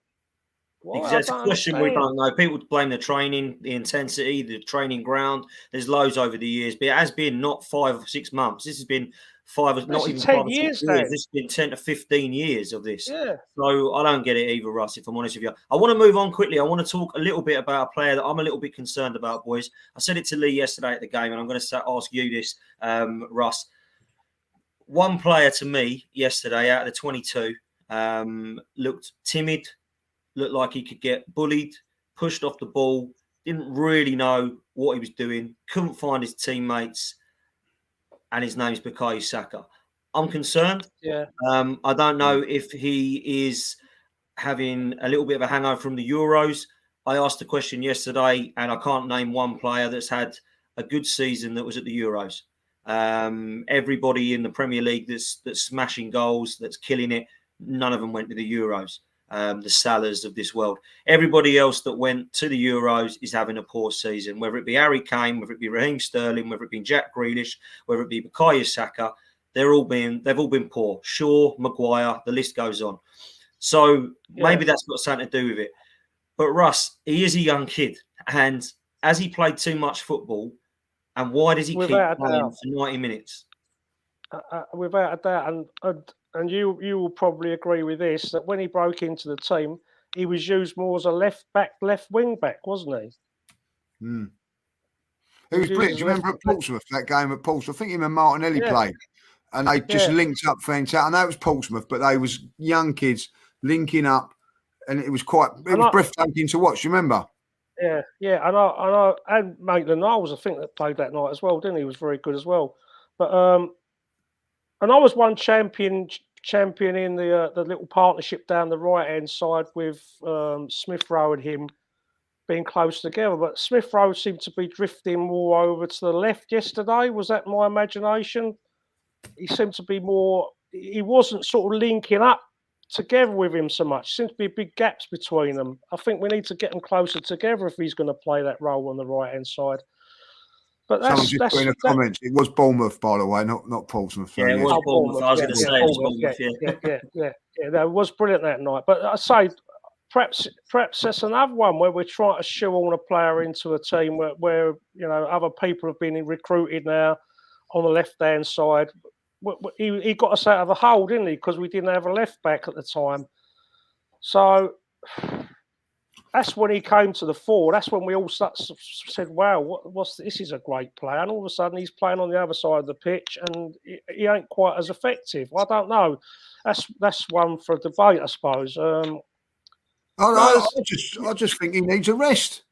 It's a question we don't know. People blame the training, the intensity, the training ground. There's loads over the years, but it has been not 5 or 6 months. This has been 5, not even 10 years. This has been 10 to 15 years of this. Yeah. So I don't get it either, Russ, if I'm honest with you. I want to move on quickly. I want to talk a little bit about a player that I'm a little bit concerned about, boys. I said it to Lee yesterday at the game, and I'm going to ask you this, Russ. One player to me yesterday out of the 22 looked timid, looked like he could get bullied, pushed off the ball, didn't really know what he was doing, couldn't find his teammates, and his name's Bukayo Saka. I'm concerned. Yeah. I don't know if he is having a little bit of a hangover from the Euros. I asked a question yesterday, and I can't name one player that's had a good season that was at the Euros. Everybody in the Premier League that's smashing goals, that's killing it, none of them went to the Euros. The Salahs of this world. Everybody else that went to the Euros is having a poor season, whether it be Harry Kane, whether it be Raheem Sterling, whether it be Jack Grealish, whether it be Bukayo Saka. They've all been poor. Shaw, Maguire, the list goes on. So maybe that's got something to do with it. But Russ, he is a young kid, and has he played too much football? And why does he keep playing for 90 minutes? Without a doubt, and you will probably agree with this, that when he broke into the team, he was used more as a left wing back, wasn't he? He was brilliant. Do you remember at Portsmouth, that game at Portsmouth? I think him and Martinelli played, and they just linked up fantastic. I know it was Portsmouth, but they was young kids linking up, and it was breathtaking to watch. You remember? Yeah, and Maitland-Niles, I think, that played that night as well, didn't he? He was very good as well. But and I was one champion in the little partnership down the right hand side with Smith Rowe and him being close together. But Smith Rowe seemed to be drifting more over to the left yesterday. Was that my imagination? He seemed to be more. He wasn't sort of linking up together with him so much. Seems to be big gaps between them. I think we need to get them closer together if he's going to play that role on the right hand side. But someone just put in the comments. It was Bournemouth, by the way, not Portsmouth. Yeah, it was Bournemouth. I was going to say it was Bournemouth. Yeah. That was brilliant that night. But I say, perhaps that's another one where we're trying to shoehorn a player into a team where other people have been recruited now on the left hand side. He got us out of the hole, didn't he? Because we didn't have a left back at the time. So that's when he came to the fore. That's when we all said, "Wow, what's this? Is a great player." And all of a sudden, he's playing on the other side of the pitch, and he ain't quite as effective. I don't know. That's one for debate, I suppose. I just think he needs a rest.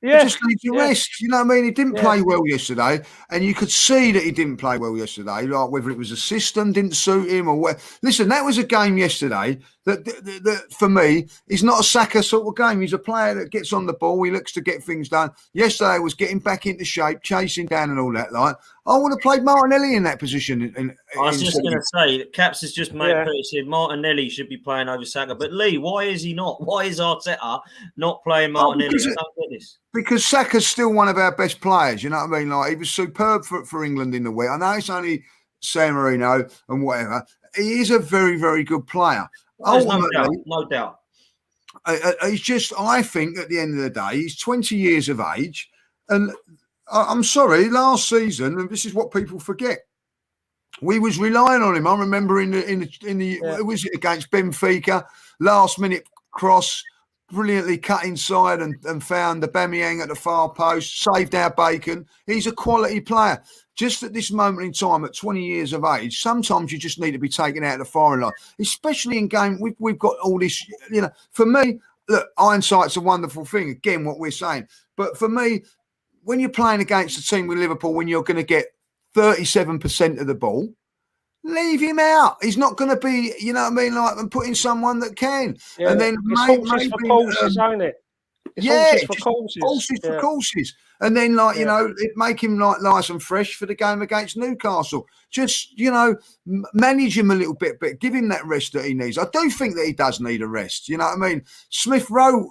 Yeah, he just needs a rest. You know what I mean? He didn't play well yesterday, and you could see that he didn't play well yesterday. Like whether it was a system didn't suit him or what. Listen, that was a game yesterday that for me, he's not a Saka sort of game. He's a player that gets on the ball. He looks to get things done. Yesterday was getting back into shape, chasing down and all that. Like, I would have played Martinelli in that position. I was just going to say that Caps has just said Martinelli should be playing over Saka. But Lee, why is he not? Why is Arteta not playing Martinelli? Because Saka's still one of our best players. You know what I mean? Like, he was superb for England in the week. I know it's only San Marino and whatever. He is a very, very good player. No doubt. He's just, I think, at the end of the day, he's 20 years of age. And I'm sorry, last season, and this is what people forget, we was relying on him. I remember it was against Benfica, last minute cross, brilliantly cut inside and found the Aubameyang at the far post, saved our bacon. He's a quality player. Just at this moment in time, at 20 years of age, sometimes you just need to be taken out of the firing line, especially in game. We've got all this, for me, look, hindsight's a wonderful thing. Again, what we're saying. But for me, when you're playing against a team with Liverpool, when you're going to get 37% of the ball, leave him out. He's not going to be, you know what I mean, like, and put in someone that can. Yeah. And then it's for courses, isn't it? It's horses for courses. And then, make him like nice and fresh for the game against Newcastle. Just, manage him a little bit, but give him that rest that he needs. I do think that he does need a rest. You know what I mean? Smith Rowe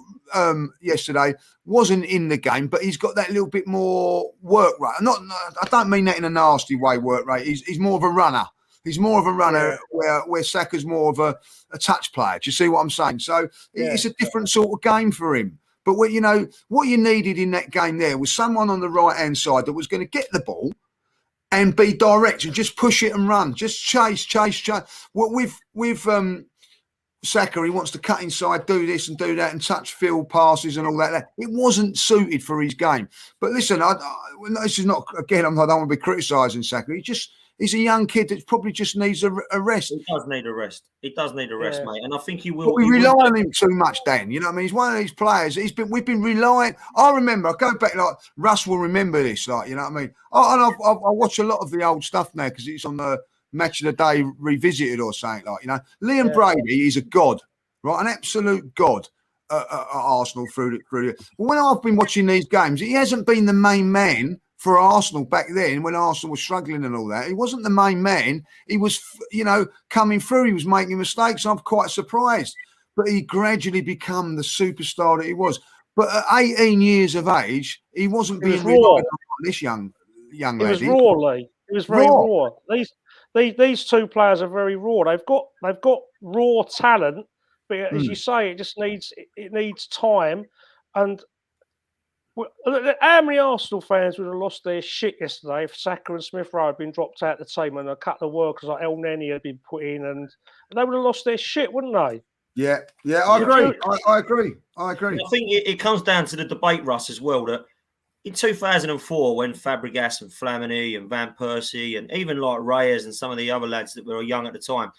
yesterday wasn't in the game, but he's got that little bit more work rate. I don't mean that in a nasty way, work rate. He's more of a runner. He's more of a runner where Saka's more of a touch player. Do you see what I'm saying? So it's a different sort of game for him. But what you needed in that game there was someone on the right-hand side that was going to get the ball and be direct and just push it and run. Just chase. With Saka, he wants to cut inside, do this and do that and touch field passes and all that. It wasn't suited for his game. But listen, this is not, again, I don't want to be criticising Saka. He's a young kid that probably just needs a rest. He does need a rest. Mate. And I think he will. But we rely on him too much, Dan. You know what I mean? He's one of these players. We've been relying. I remember, I go back, like, Russ will remember this, like, you know what I mean? I watch a lot of the old stuff now because it's on the Match of the Day Revisited or something, like, Liam Brady is a god, right? An absolute god at Arsenal through the. But when I've been watching these games, he hasn't been the main man for Arsenal back then when Arsenal was struggling and all that. He wasn't the main man. He was, coming through. He was making mistakes. I'm quite surprised. But he gradually become the superstar that he was. But at 18 years of age, he wasn't being relied on this young lady. He was raw, Lee. He was very raw. These two players are very raw. They've got raw talent, but as you say, it needs time. And how many Arsenal fans would have lost their shit yesterday if Saka and Smith Rowe had been dropped out of the team and a couple of workers like El Neni had been put in, and they would have lost their shit, wouldn't they? Yeah, I agree. I agree. I think it comes down to the debate, Russ, as well, that in 2004, when Fabregas and Flamini and Van Persie and even like Reyes and some of the other lads that were young at the time,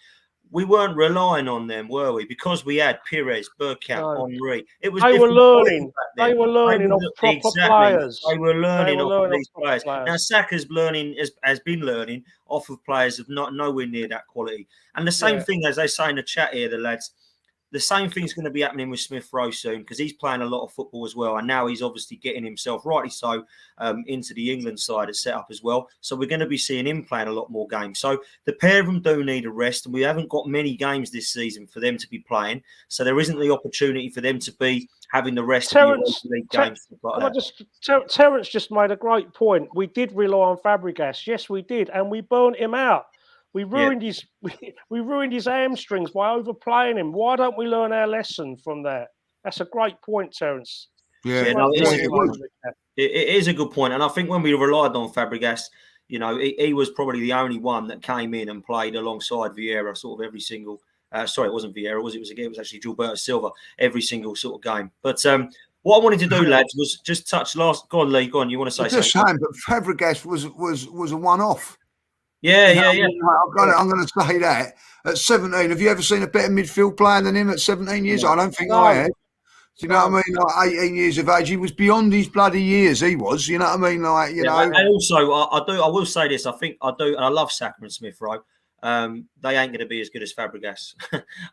we weren't relying on them, were we? Because we had Pires, Bergkamp, Henry. They were learning. They were learning off proper players. They were learning off these players. Now Saka's has been learning off of players of nowhere near that quality. And the same thing, as they say in the chat here, the lads, the same thing's going to be happening with Smith Rowe soon because he's playing a lot of football as well. And now he's obviously getting himself, rightly so, into the England side as set up as well. So we're going to be seeing him playing a lot more games. So the pair of them do need a rest. And we haven't got many games this season for them to be playing. So there isn't the opportunity for them to be having the rest of the league games. Terence just made a great point. We did rely on Fabregas. Yes, we did. And we burnt him out. We ruined his hamstrings by overplaying him. Why don't we learn our lesson from that? That's a great point, Terence. It is a good point. And I think when we relied on Fabregas, he was probably the only one that came in and played alongside Vieira sort of every single. Sorry, it wasn't Vieira, was it? It was actually Gilberto Silva every single sort of game. But what I wanted to do, lads, was just touch last. Go on, Lee. Go on. You want to say something? But Fabregas was a one-off. Yeah. I'm going to say that. At 17, have you ever seen a better midfield player than him at 17 years? I don't think I have. Do you know what I mean? Like 18 years of age, he was beyond his bloody years. He was. You know what I mean? Like, And also, I will say this. I think I do, and I love Saka and Smith Rowe. they ain't going to be as good as Fabregas.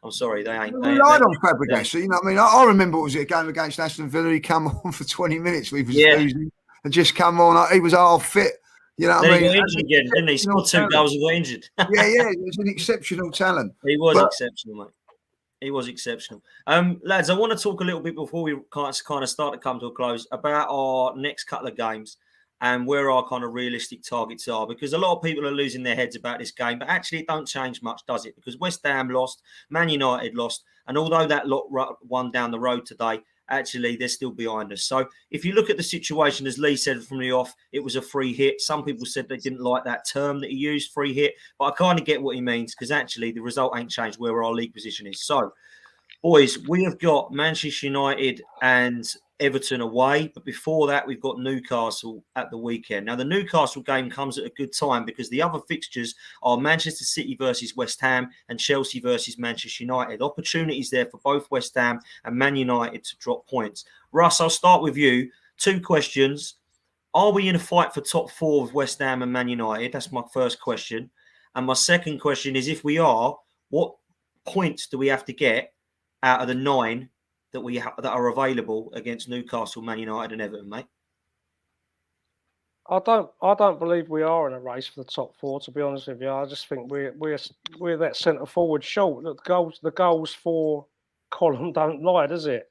I'm sorry, they ain't. We relied on Fabregas. You know what I mean? I remember, what was it, a game against Aston Villa? He come on for 20 minutes. We was losing and just come on. He was half fit. You know what I mean? He got injured again, didn't he? He scored 2 goals and got injured. yeah, he was an exceptional talent. He was exceptional, mate. He was exceptional. Lads, I want to talk a little bit before we kind of start to come to a close about our next couple of games and where our kind of realistic targets are, because a lot of people are losing their heads about this game, but actually it don't change much, does it? Because West Ham lost, Man United lost, and although that lot won down the road today, actually they're still behind us. So if you look at the situation, as Lee said from the off, it was a free hit. Some people said they didn't like that term that he used, free hit, but I kind of get what he means, because actually the result ain't changed where our league position is. So, boys, we have got Manchester United and Everton away, but before that we've got Newcastle at the weekend. Now the Newcastle game comes at a good time because the other fixtures are Manchester City versus West Ham and Chelsea versus Manchester United. Opportunities there for both West Ham and Man United to drop points. Russ, I'll start with you. 2 questions. Are we in a fight for top 4 with West Ham and Man United? That's my first question. And my second question is, if we are, what points do we have to get out of the 9 that that are available against Newcastle, Man United, and Everton, mate? I don't believe we are in a race for the top 4. To be honest with you, I just think we're that centre forward short. The goals for column don't lie, does it?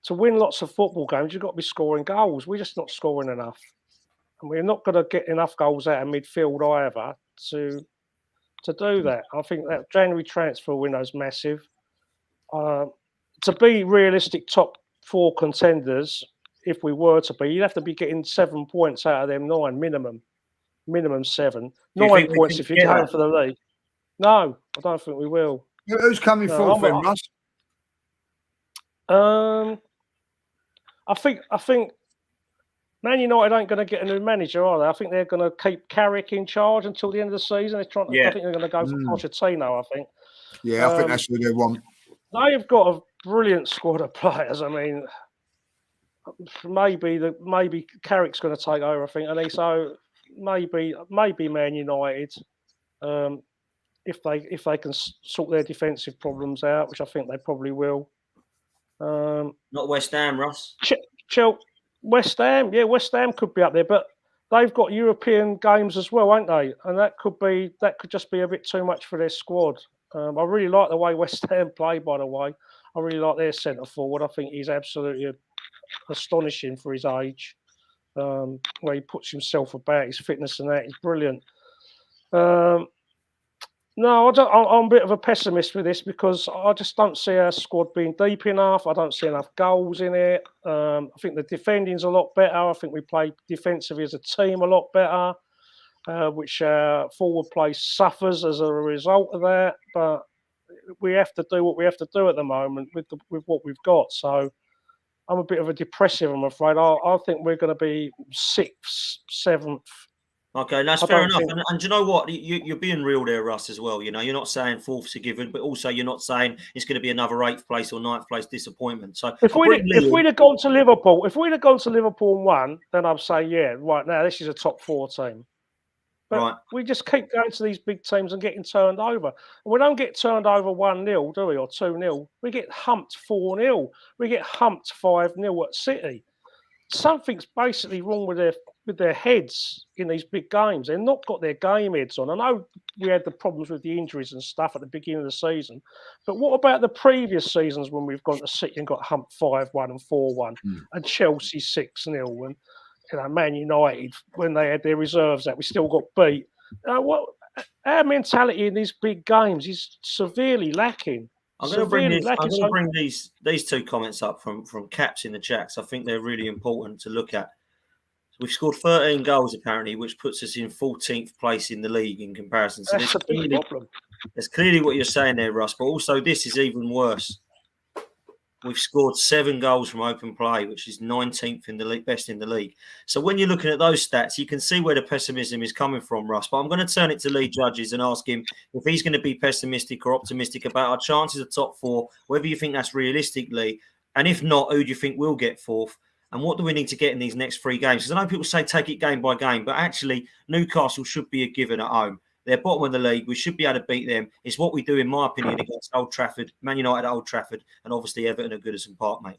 To win lots of football games, you've got to be scoring goals. We're just not scoring enough, and we're not going to get enough goals out of midfield either to do that. I think that January transfer window is massive. To be realistic top 4 contenders, if we were to be, you'd have to be getting 7 points out of them 9 minimum 7. 9 points if you're going for the league. No, I don't think we will. Who's coming forward then, Russ? I think Man United ain't going to get a new manager, are they? I think they're going to keep Carrick in charge until the end of the season. I think they're going to go for Pochettino, I think. Yeah, I think that's what they want. They've got a brilliant squad of players. I mean, maybe Carrick's going to take over, I think, and so maybe Man United, if they can sort their defensive problems out, which I think they probably will. Not West Ham, Ross. West Ham, yeah, West Ham could be up there, but they've got European games as well, ain't they? And that could just be a bit too much for their squad. I really like the way West Ham play, by the way. I really like their centre forward. I think he's absolutely astonishing for his age. Where he puts himself about, his fitness and that, he's brilliant. No, I'm a bit of a pessimist with this because I just don't see our squad being deep enough. I don't see enough goals in it. I think the defending's a lot better. I think we play defensively as a team a lot better, which forward play suffers as a result of that. But we have to do what we have to do at the moment with what we've got. So I'm a bit of a depressive, I'm afraid. I think we're going to be 6th, 7th. Okay, that's fair enough. And do you know what? You're being real there, Russ, as well. You know, you're not saying 4th's a given, but also you're not saying it's going to be another 8th place or 9th place disappointment. So if we'd have gone to Liverpool, and won, then I'd say, yeah, right now this is a top 4 team. But we just keep going to these big teams and getting turned over. And we don't get turned over 1-0, do we, or 2-0? We get humped 4-0. We get humped 5-0 at City. Something's basically wrong with their heads in these big games. They've not got their game heads on. I know we had the problems with the injuries and stuff at the beginning of the season, but what about the previous seasons when we've gone to City and got humped 5-1 and 4-1 and Chelsea 6-0 and Man United when they had their reserves out, we still got beat. Our mentality in these big games is severely lacking. I'm going to bring these 2 comments up from Caps in the chats. I think they're really important to look at. We've scored 13 goals, apparently, which puts us in 14th place in the league in comparison. So that's a big problem. That's clearly what you're saying there, Russ. But also, this is even worse. We've scored 7 goals from open play, which is 19th in the league, best in the league. So when you're looking at those stats, you can see where the pessimism is coming from, Russ. But I'm going to turn it to Lee Judges and ask him if he's going to be pessimistic or optimistic about our chances of top 4, whether you think that's realistic, Lee. And if not, who do you think will get 4th? And what do we need to get in these next 3 games? Because I know people say take it game by game, but actually Newcastle should be a given at home. They're bottom of the league. We should be able to beat them. It's what we do, in my opinion, against Old Trafford, Man United at Old Trafford, and obviously Everton at Goodison Park, mate.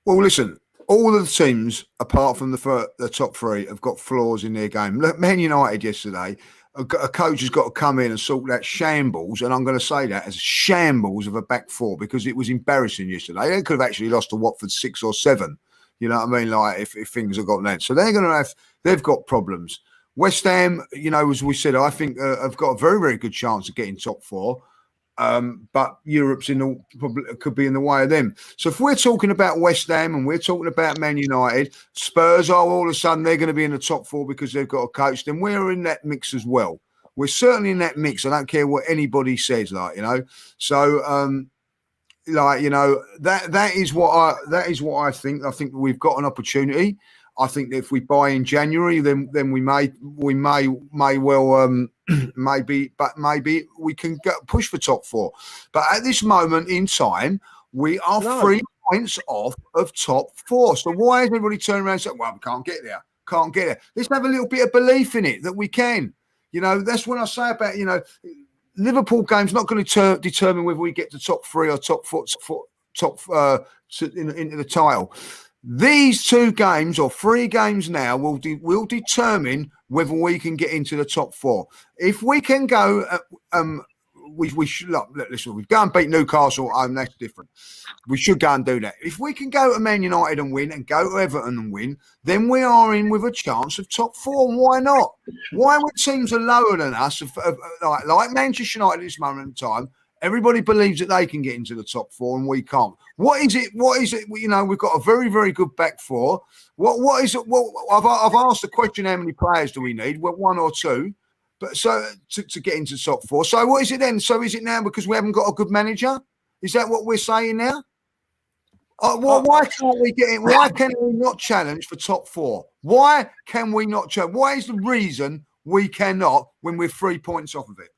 Well, listen, all of the teams, apart from the top three, have got flaws in their game. Look, Man United yesterday, a coach has got to come in and sort that shambles, and I'm going to say that as shambles of a back four, because it was embarrassing yesterday. They could have actually lost to Watford 6 or 7. You know what I mean? Like if things have got that. So they've got problems. West Ham, as we said, I think have got a very, very good chance of getting top 4. But Europe's probably could be in the way of them. So if we're talking about West Ham and we're talking about Man United, Spurs are all of a sudden they're going to be in the top 4 because they've got a coach, then we're in that mix as well. We're certainly in that mix. I don't care what anybody says, So, that is what I think. I think we've got an opportunity. I think that if we buy in January, then we may well maybe we can push for top 4. But at this moment in time, we are 3 points off of top 4. So why is everybody turning around and saying, "Well, we can't get there"? Can't get there. Let's have a little bit of belief in it that we can. That's what I say about Liverpool game's not going to determine whether we get to top 3 or top 4 into the title. These 2 games or 3 games now will determine whether we can get into the top 4. If we can go, we should listen. We go and beat Newcastle at home. That's different. We should go and do that. If we can go to Man United and win, and go to Everton and win, then we are in with a chance of top 4. And why not? Why when teams are lower than us, like Manchester United at this moment in time? Everybody believes that they can get into the top 4 and we can't. What is it? We've got a very, very good back 4. What is it? I've asked the question: how many players do we need? Well, 1 or 2, but so to get into the top 4. So what is it then? So is it now because we haven't got a good manager? Is that what we're saying now? Why can't we get in? Why can we not challenge for top 4? Why can we not challenge? Why is the reason we cannot when we're 3 points off of it?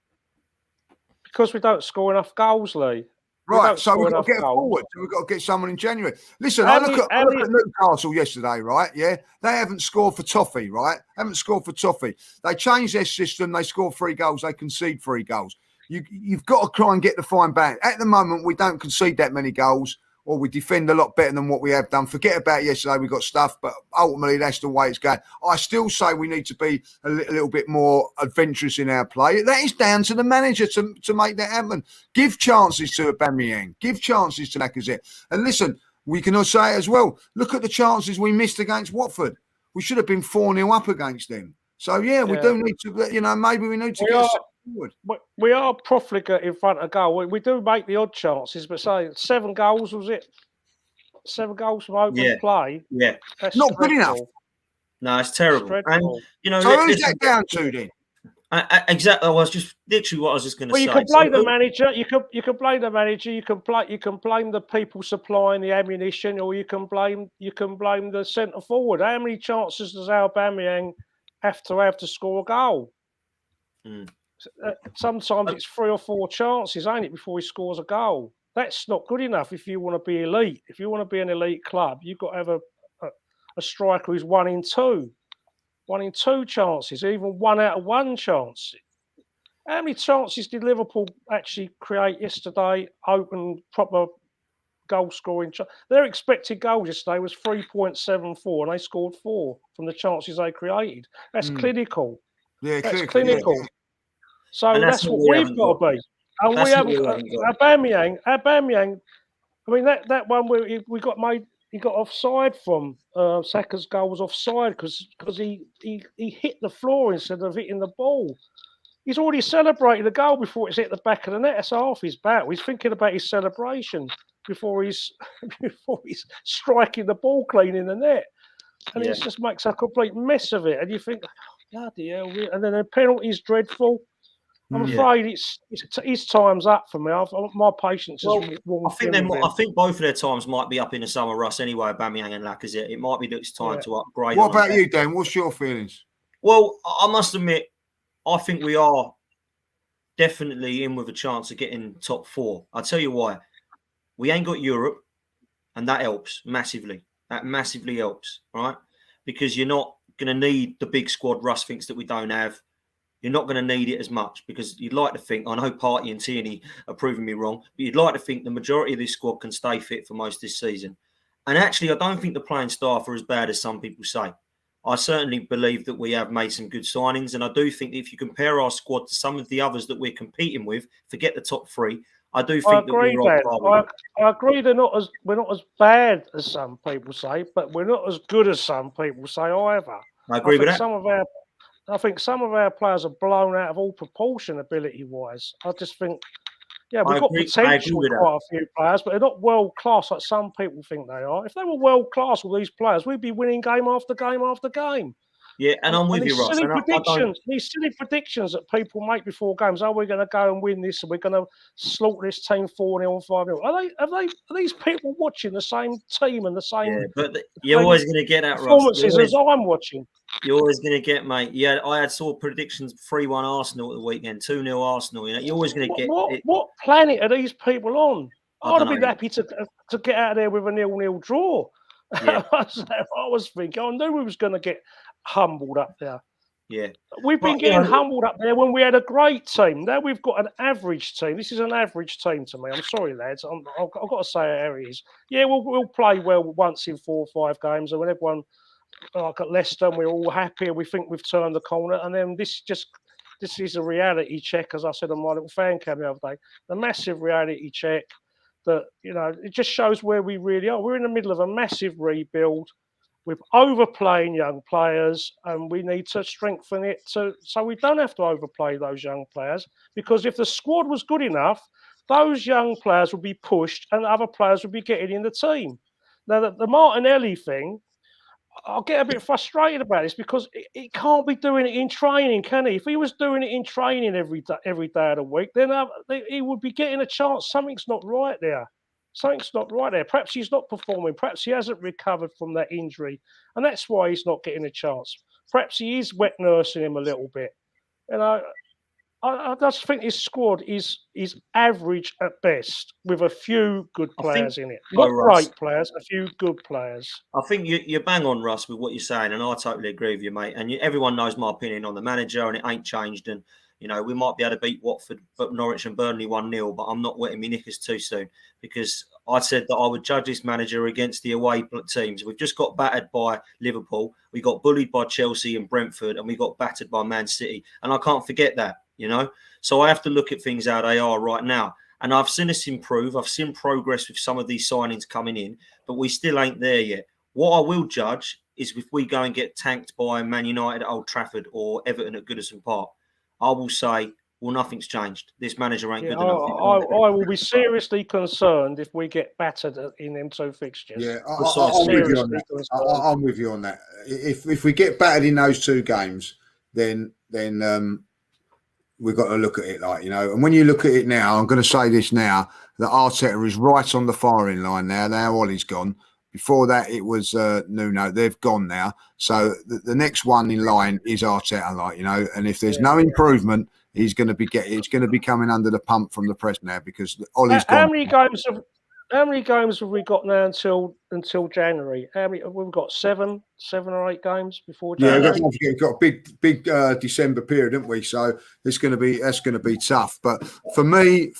Because we don't score enough goals, Lee. Right, so we've got to get forward. So we've got to get someone in January. Listen, I look at Newcastle yesterday, right? Yeah, they haven't scored for toffee, right? Haven't scored for toffee. They changed their system. They score 3 goals. They concede 3 goals. You've got to try and get the fine back. At the moment, we don't concede that many goals, or we defend a lot better than what we have done. Forget about yesterday, we got stuff, but ultimately that's the way it's going. I still say we need to be a little bit more adventurous in our play. That is down to the manager to make that happen. Give chances to Aubameyang. Give chances to Lacazette. And listen, we can also say as well, look at the chances we missed against Watford. We should have been 4-0 up against them. So, we do need to, maybe we need to get forward. We are profligate in front of goal. We do make the odd chances, but say 7 goals, was it? 7 goals from open play? Yeah. That's not good enough. No, it's terrible. And, so who's that down to then? Exactly. I was just literally what I was just going to say. You can blame the manager. You can blame the manager. You can blame the people supplying the ammunition, or you can blame the centre forward. How many chances does Aubameyang have to score a goal? Sometimes it's 3 or 4 chances, ain't it, before he scores a goal? That's not good enough if you want to be elite. If you want to be an elite club, you've got to have a striker who's 1 in 2. 1 in 2 chances, even 1 out of 1 chance. How many chances did Liverpool actually create yesterday? Open, proper goal scoring. Their expected goals yesterday was 3.74, and they scored 4 from the chances they created. That's clinical. Yeah, that's clinical. Yeah. So that's what we've got to be. And that's we haven't got Aubameyang. I mean, that one where we got made. He got offside from Saka's goal was offside because he hit the floor instead of hitting the ball. He's already celebrated the goal before it's hit the back of the net. That's half his battle. He's thinking about his celebration before he's striking the ball clean in the net. And it just makes a complete mess of it. And you think, bloody hell. And then the penalty's dreadful. I'm afraid his time's up for me. My patience is worn thin. I think both of their times might be up in the summer, Russ, anyway, Aubameyang and Lacazette. It might be that it's time to upgrade. What about you, Dan? What's your feelings? Well, I must admit, I think we are definitely in with a chance of getting top 4. I'll tell you why. We ain't got Europe, and that helps massively. That massively helps, right? Because you're not going to need the big squad Russ thinks that we don't have. you're not going to need it as much, because you'd like to think, I know Partey and Tierney are proving me wrong, but you'd like to think the majority of this squad can stay fit for most this season. And actually, I don't think the playing staff are as bad as some people say. I certainly believe that we have made some good signings. And I do think that if you compare our squad to some of the others that we're competing with, forget the top three, I do think that we're on par with I agree we're not as bad as some people say, but we're not as good as some people say either. I agree with that. I think some of our players are blown out of all proportion ability-wise. I just think, we've got potential with quite a few players, but they're not world-class like some people think they are. If they were world-class with these players, we'd be winning game after game after game. Yeah, and I'm with you, Ross. These silly predictions that people make before games. We're going to go and win this, and we're going to slaughter this team 4-0 and 5-0. Are these people watching the same team and the same? Yeah, but you're always going to get that, Ross. Performances as I'm watching. You're always going to get, mate. Yeah, I saw predictions 3-1 Arsenal at the weekend, 2-0 Arsenal. You're always going to get. What planet are these people on? I'd have been happy to get out of there with a 0-0 draw. Yeah. I was thinking, I knew we was going to get humbled up there. Yeah, we've been getting humbled up there when we had a great team. Now we've got an average team. This is an average team to me. I'm sorry, lads. I've got to say how it is. Yeah, we'll play well once in 4 or 5 games, and when everyone like at Leicester, we're all happy. We think we've turned the corner, and then this is a reality check, as I said on my little fan cam the other day. The massive reality check that it just shows where we really are. We're in the middle of a massive rebuild. We're overplaying young players, and we need to strengthen it so we don't have to overplay those young players. Because if the squad was good enough, those young players would be pushed, and other players would be getting in the team. Now, the Martinelli thing, I'll get a bit frustrated about this because he can't be doing it in training, can he? If he was doing it in training every day of the week, then he would be getting a chance. Something's not right there. Perhaps he's not performing. Perhaps he hasn't recovered from that injury, and that's why he's not getting a chance. Perhaps he is wet nursing him a little bit. I just think this squad is average at best, with a few good players in it. Not great players, a few good players. I think you're bang on, Russ, with what you're saying, and I totally agree with you, mate. And everyone knows my opinion on the manager, and it ain't changed. And we might be able to beat Watford, but Norwich and Burnley 1-0, but I'm not wetting me knickers too soon, because I said that I would judge this manager against the away teams. We've just got battered by Liverpool, we got bullied by Chelsea and Brentford, and we got battered by Man City. And I can't forget that. So I have to look at things how they are right now. And I've seen us improve. I've seen progress with some of these signings coming in, but we still ain't there yet. What I will judge is if we go and get tanked by Man United at Old Trafford or Everton at Goodison Park. I will say, well, nothing's changed. This manager ain't good enough. I will be seriously concerned if we get battered in them 2 fixtures. Yeah, I'm with you on that. I'm with you on that. If we get battered in those 2 games, then we've got to look at it and when you look at it now, I'm going to say this now, that Arteta is right on the firing line now. Now Ollie's gone. Before that, it was Nuno. They've gone now. So the next one in line is Arteta, and if there's no improvement, it's going to be coming under the pump from the press now, because Ollie's gone. How many games have we got now until January? We've got 7 or 8 games before January. Yeah, we've got a big December period, haven't we? So that's going to be tough. But for me,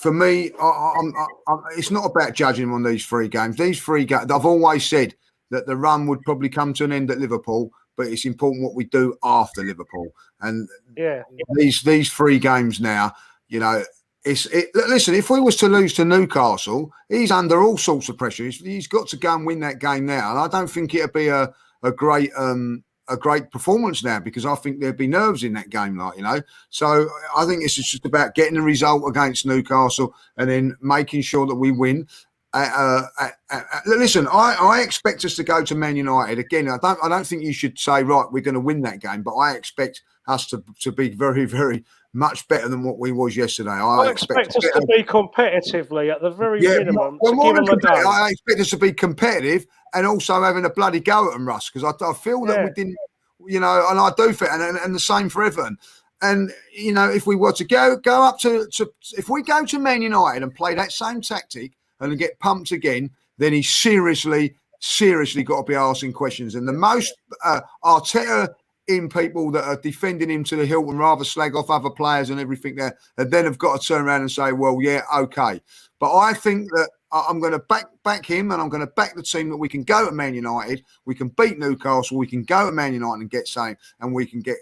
it's not about judging on these 3 games. These 3 games, I've always said that the run would probably come to an end at Liverpool, but it's important what we do after Liverpool. And these 3 games now, listen, if we was to lose to Newcastle, he's under all sorts of pressure. He's got to go and win that game now. And I don't think it'll be a great performance now, because I think there'd be nerves in that game, So I think it's just about getting the result against Newcastle and then making sure that we win. Listen, I expect us to go to Man United again. I don't think you should say, right, we're going to win that game, but I expect us to be very, very much better than what we was yesterday. I expect us to be competitively at the very minimum. I expect us to be competitive and also having a bloody go at them, Russ, because I feel that we didn't, and I do feel, and the same for Everton. And if we were to go up to if we go to Man United and play that same tactic and get pumped again, then he's seriously got to be asking questions. And the most Arteta in people that are defending him to the hilt and rather slag off other players and everything there, and then have got to turn around and say, well, yeah, okay. But I think that I'm going to back him, and I'm going to back the team that we can go to Man United, we can beat Newcastle, we can go to Man United and get something, and we can get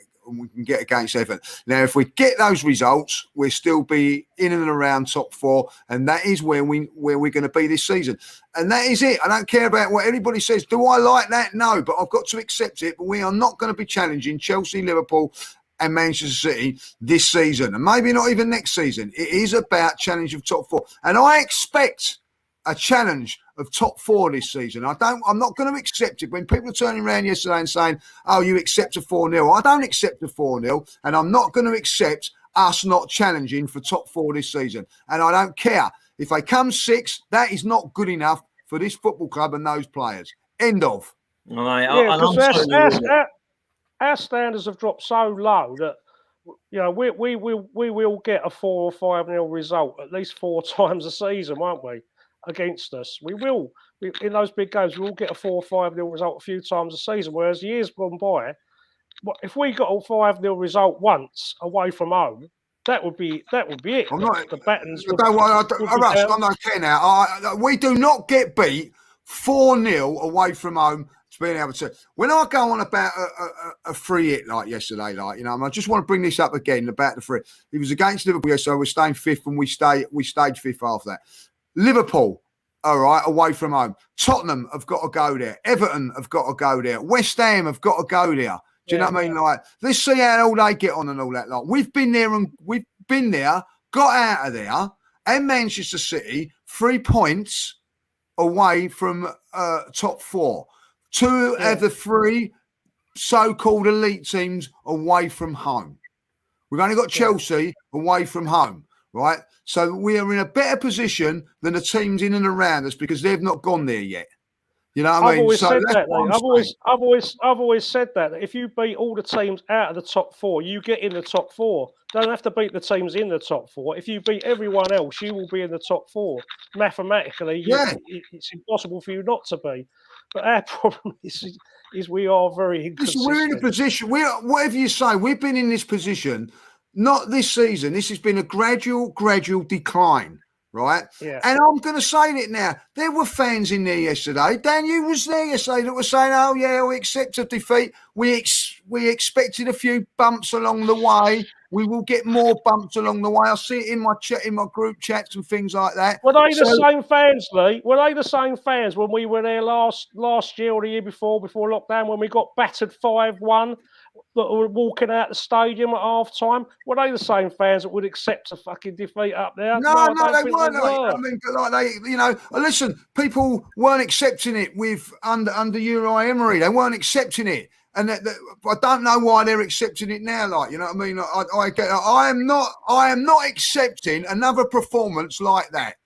against Everton. Now, if we get those results, we'll still be in and around top 4, and that is where we're going to be this season. And that is it. I don't care about what anybody says. Do I like that? No, but I've got to accept it. But we are not going to be challenging Chelsea, Liverpool, and Manchester City this season, and maybe not even next season. It is about challenge of top 4, and I expect a challenge of top 4 this season. I'm not going to accept it. When people are turning around yesterday and saying, oh, you accept a 4-0. I don't accept a 4-0, and I'm not going to accept us not challenging for top 4 this season. And I don't care. If they come 6th, that is not good enough for this football club and those players. End of. All right. Yeah, because our standards have dropped so low that we will get a 4 or 5-0 result at least 4 times a season, won't we? Against us, we will. In those big games, we will get a 4 or 5-0 result a few times a season. Whereas years gone by, if we got a 5-0 result once away from home, that would be it. I'm not. The battens. I'm not care now. We do not get beat 4-0 away from home. Being able to, when I go on about a free hit like yesterday, and I just want to bring this up again about the free. It was against Liverpool, so we're staying 5th, and we stayed 5th after that. Liverpool, all right, away from home. Tottenham have got to go there. Everton have got to go there. West Ham have got to go there. Do you know what I mean? Like, let's see how all they get on and all that. Like, we've been there, got out of there, and Manchester City 3 points away from top 4. 2 of the 3 so-called elite teams away from home. We've only got Chelsea away from home, right? So we are in a better position than the teams in and around us because they've not gone there yet. You know what I mean? I've always said that if you beat all the teams out of the top 4, you get in the top 4. Don't have to beat the teams in the top 4. If you beat everyone else, you will be in the top 4. Mathematically, it's impossible for you not to be. But our problem is we are very inconsistent. We're in a position. Whatever you say, we've been in this position. Not this season. This has been a gradual decline, right? Yeah. And I'm going to say it now. There were fans in there yesterday. Dan, you was there yesterday that were saying, "Oh yeah, we accept a defeat. We expected a few bumps along the way. We will get more bumps along the way." I see it in my group chats and things like that. Were they the same fans, Lee? Were they the same fans when we were there last year or the year before lockdown when we got battered 5-1? That were walking out the stadium at half time? Were they the same fans that would accept a fucking defeat up there? No, they weren't. I mean, listen, people weren't accepting it under Unai Emery. They weren't accepting it. And I don't know why they're accepting it now. Like, you know what I mean? I am not accepting another performance like that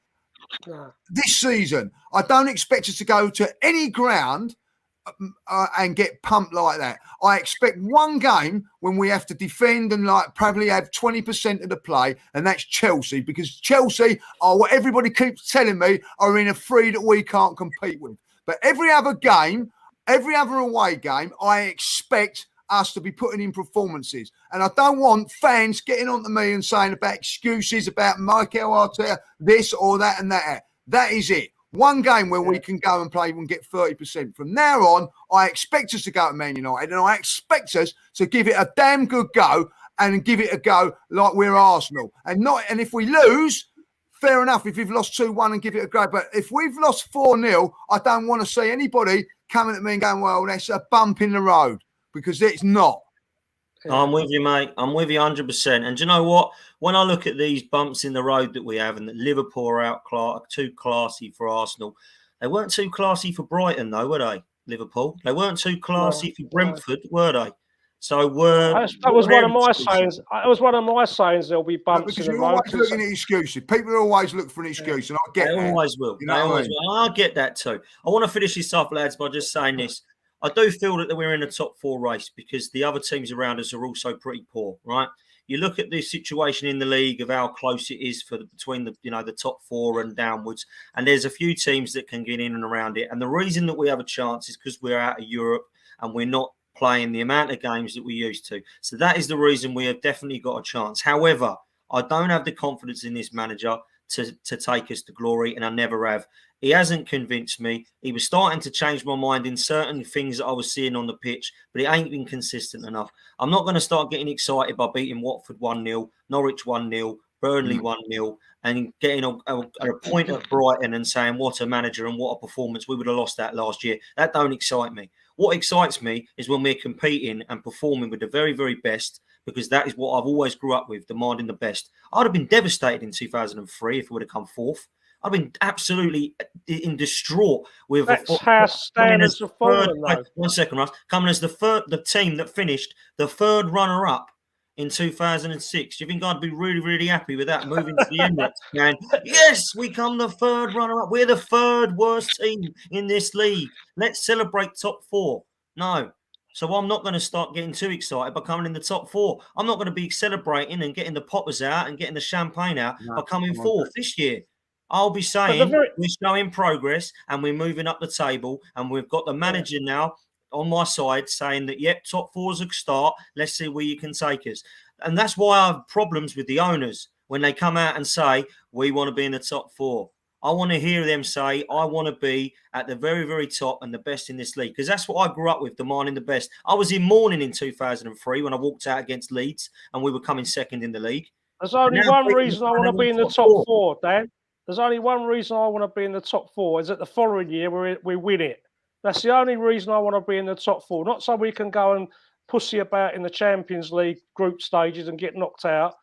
this season. I don't expect us to go to any ground and get pumped like that. I expect one game when we have to defend and probably have 20% of the play, and that's Chelsea, because Chelsea are what everybody keeps telling me are in a free that we can't compete with. But every other away game, I expect us to be putting in performances. And I don't want fans getting onto me and saying about excuses about Mikel Arteta, this or that and that. That is it. One game where we can go and play and get 30%. From now on, I expect us to go to Man United, and I expect us to give it a damn good go and give it a go like we're Arsenal. And if we lose, fair enough if we've lost 2-1 and give it a go. But if we've lost 4-0, I don't want to see anybody coming at me and going, well, that's a bump in the road, because it's not. I'm with you, mate. I'm with you 100%. And do you know what? When I look at these bumps in the road that we have, and that Liverpool are too classy for Arsenal, they weren't too classy for Brighton, though, were they? Liverpool. They weren't too classy for Brentford, were they? So that was one of my sayings. It was one of my sayings. There'll be bumps in the road. Because you're always looking at excuses. People always look for an excuse, and I get that. They always will. You know, they always will. I get that too. I want to finish this off, lads, by just saying this. I do feel that we're in the top 4 race because the other teams around us are also pretty poor, right? You look at the situation in the league of how close it is between the top 4 and downwards, and there's a few teams that can get in and around it. And the reason that we have a chance is because we're out of Europe and we're not playing the amount of games that we used to. So that is the reason we have definitely got a chance. However, I don't have the confidence in this manager to take us to glory, and I never have. He hasn't convinced me. He was starting to change my mind in certain things that I was seeing on the pitch, but it ain't been consistent enough. I'm not going to start getting excited by beating Watford 1-0, Norwich 1-0, Burnley 1-0, and getting a point at Brighton and saying what a manager and what a performance. We would have lost that last year. That don't excite me. What excites me is when we're competing and performing with the very, very best, because that is what I've always grew up with, demanding the best. I'd have been devastated in 2003 if we would have come fourth. I've been absolutely distraught with. That's how standards have fallen, though. 1 second, Russ. Coming as the team that finished the third runner-up in 2006. Do you think I'd be really, really happy with that? Moving to the Emirates, and yes, we come the third runner-up. We're the third worst team in this league. Let's celebrate top four. No. So I'm not going to start getting too excited by coming in the top four. I'm not going to be celebrating and getting the poppers out and getting the champagne out by coming fourth this year. I'll be saying we're showing progress and we're moving up the table, and we've got the manager now on my side saying that, yep, top four's a start. Let's see where you can take us. And that's why I have problems with the owners when they come out and say, we want to be in the top four. I want to hear them say, I want to be at the very, very top and the best in this league, because that's what I grew up with, demanding the best. I was in mourning in 2003 when I walked out against Leeds and we were coming second in the league. There's only one reason I want to be in the top four, Dan. There's only one reason I want to be in the top four, is that the following year we win it. That's the only reason I want to be in the top four. Not so we can go and pussy about in the Champions League group stages and get knocked out.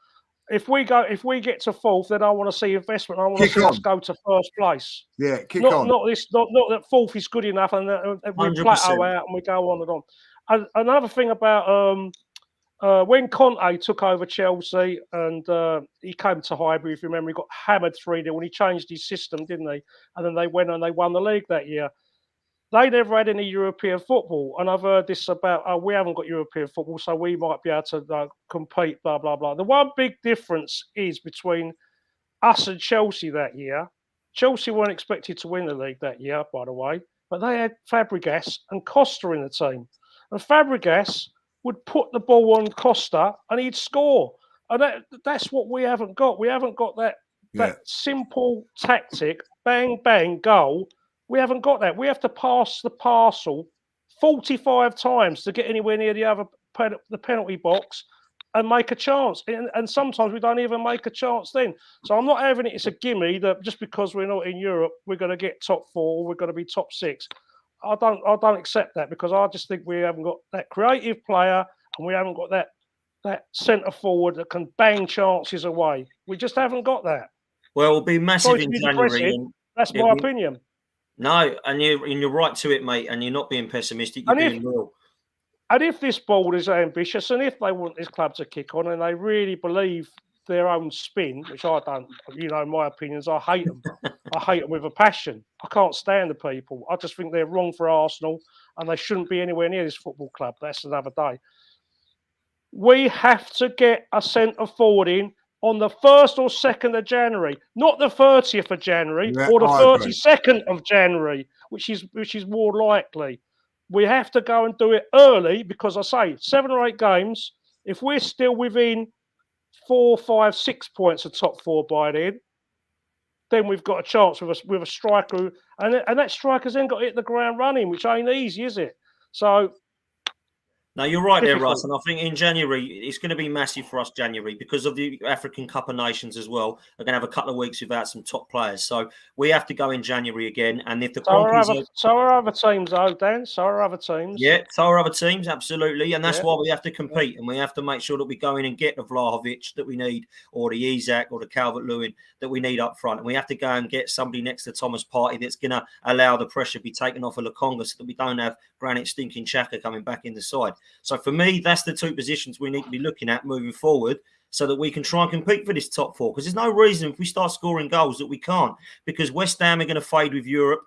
If we get to fourth, then I want to see investment. I want to see us go to first place. Yeah, not that fourth is good enough and that we plateau out and we go on and on. And another thing about when Conte took over Chelsea and he came to Highbury, if you remember, he got hammered 3-0 and he changed his system, didn't he? And then they went and they won the league that year. They never had any European football. And I've heard this about, we haven't got European football, so we might be able to compete, blah, blah, blah. The one big difference is between us and Chelsea that year. Chelsea weren't expected to win the league that year, by the way, but they had Fabregas and Costa in the team. And Fabregas would put the ball on Costa and he'd score. And that's what we haven't got. We haven't got that simple tactic, bang, bang, goal. We haven't got that. We have to pass the parcel 45 times to get anywhere near the penalty box and make a chance. And sometimes we don't even make a chance then. So I'm not having it. It's a gimme that just because we're not in Europe, we're going to get top four, or we're going to be top six. I don't accept that, because I just think we haven't got that creative player and we haven't got that centre forward that can bang chances away. We just haven't got that. Well, it'll be massive in January. That's my opinion. No, and you're right to it, mate. And you're not being pessimistic. You're being real. And if this board is ambitious, and if they want this club to kick on, and they really believe their own spin, which I don't, my opinions, I hate them. I hate them with a passion. I can't stand the people. I just think they're wrong for Arsenal, and they shouldn't be anywhere near this football club. That's another day. We have to get a centre forward in on the 1st or 2nd of January, not the 30th of January or the 32nd of January, which is more likely. We have to go and do it early, because I say 7 or 8 games. If we're still within 4, 5, 6 points of top four by then we've got a chance with a striker, and that striker's then got to hit the ground running, which ain't easy, is it? So. No, you're right there, Russ. And I think in January, it's going to be massive for us, January, because of the African Cup of Nations as well. We're going to have a couple of weeks without some top players. So we have to go in January again. And if the so are other teams, though, Dan. So are other teams. Yeah, so are other teams, absolutely. And that's why we have to compete. And we have to make sure that we go in and get the Vlahovic that we need, or the Isak, or the Calvert-Lewin that we need up front. And we have to go and get somebody next to Thomas Partey that's going to allow the pressure to be taken off of Lokonga, so that we don't have Granit Stinking Xhaka coming back in the side. So for me, that's the 2 positions we need to be looking at moving forward, so that we can try and compete for this top four. Because there's no reason, if we start scoring goals, that we can't. Because West Ham are going to fade with Europe.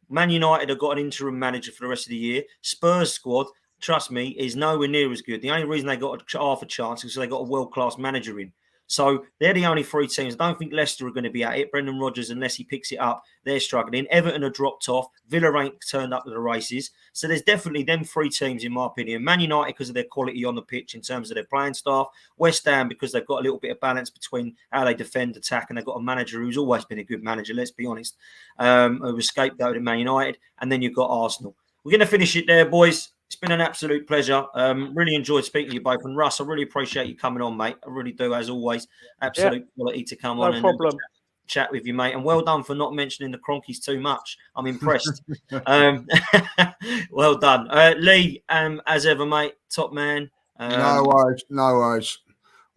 Man United have got an interim manager for the rest of the year. Spurs squad, trust me, is nowhere near as good. The only reason they got half a chance is because they got a world-class manager in. So they're the only 3 teams. I don't think Leicester are going to be at it. Brendan Rodgers, unless he picks it up, they're struggling. Everton are dropped off. Villa ain't turned up to the races. So there's definitely them 3 teams, in my opinion. Man United, because of their quality on the pitch in terms of their playing staff. West Ham, because they've got a little bit of balance between how they defend, attack, and they've got a manager who's always been a good manager, let's be honest, who was scapegoated in Man United. And then you've got Arsenal. We're going to finish it there, boys. It's been an absolute pleasure. Really enjoyed speaking to you both. And Russ, I really appreciate you coming on, mate. I really do, as always. Absolute quality to come on and chat with you, mate. And well done for not mentioning the Cronkies too much. I'm impressed. Well done. Lee, as ever, mate, top man. No worries.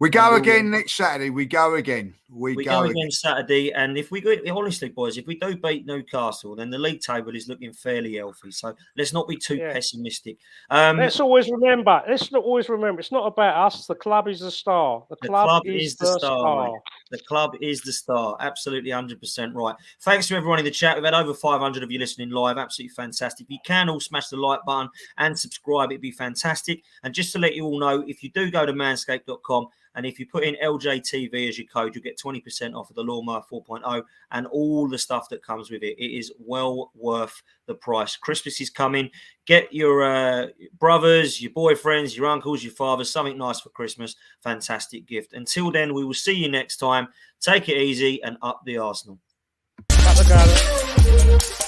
We go again next Saturday. We go again. We go again Saturday. And if we go, honestly, boys, if we do beat Newcastle, then the league table is looking fairly healthy. So let's not be too pessimistic. Let's always remember. It's not about us. The club is the star. The club is the star. The club is the star. Absolutely 100% right. Thanks to everyone in the chat. We've had over 500 of you listening live. Absolutely fantastic. If you can all smash the like button and subscribe, it'd be fantastic. And just to let you all know, if you do go to manscaped.com, and if you put in LJTV as your code, you'll get 20% off of the Lawnmower 4.0 and all the stuff that comes with it. It is well worth the price. Christmas is coming. Get your brothers, your boyfriends, your uncles, your fathers, something nice for Christmas. Fantastic gift. Until then, we will see you next time. Take it easy and up the Arsenal. Up the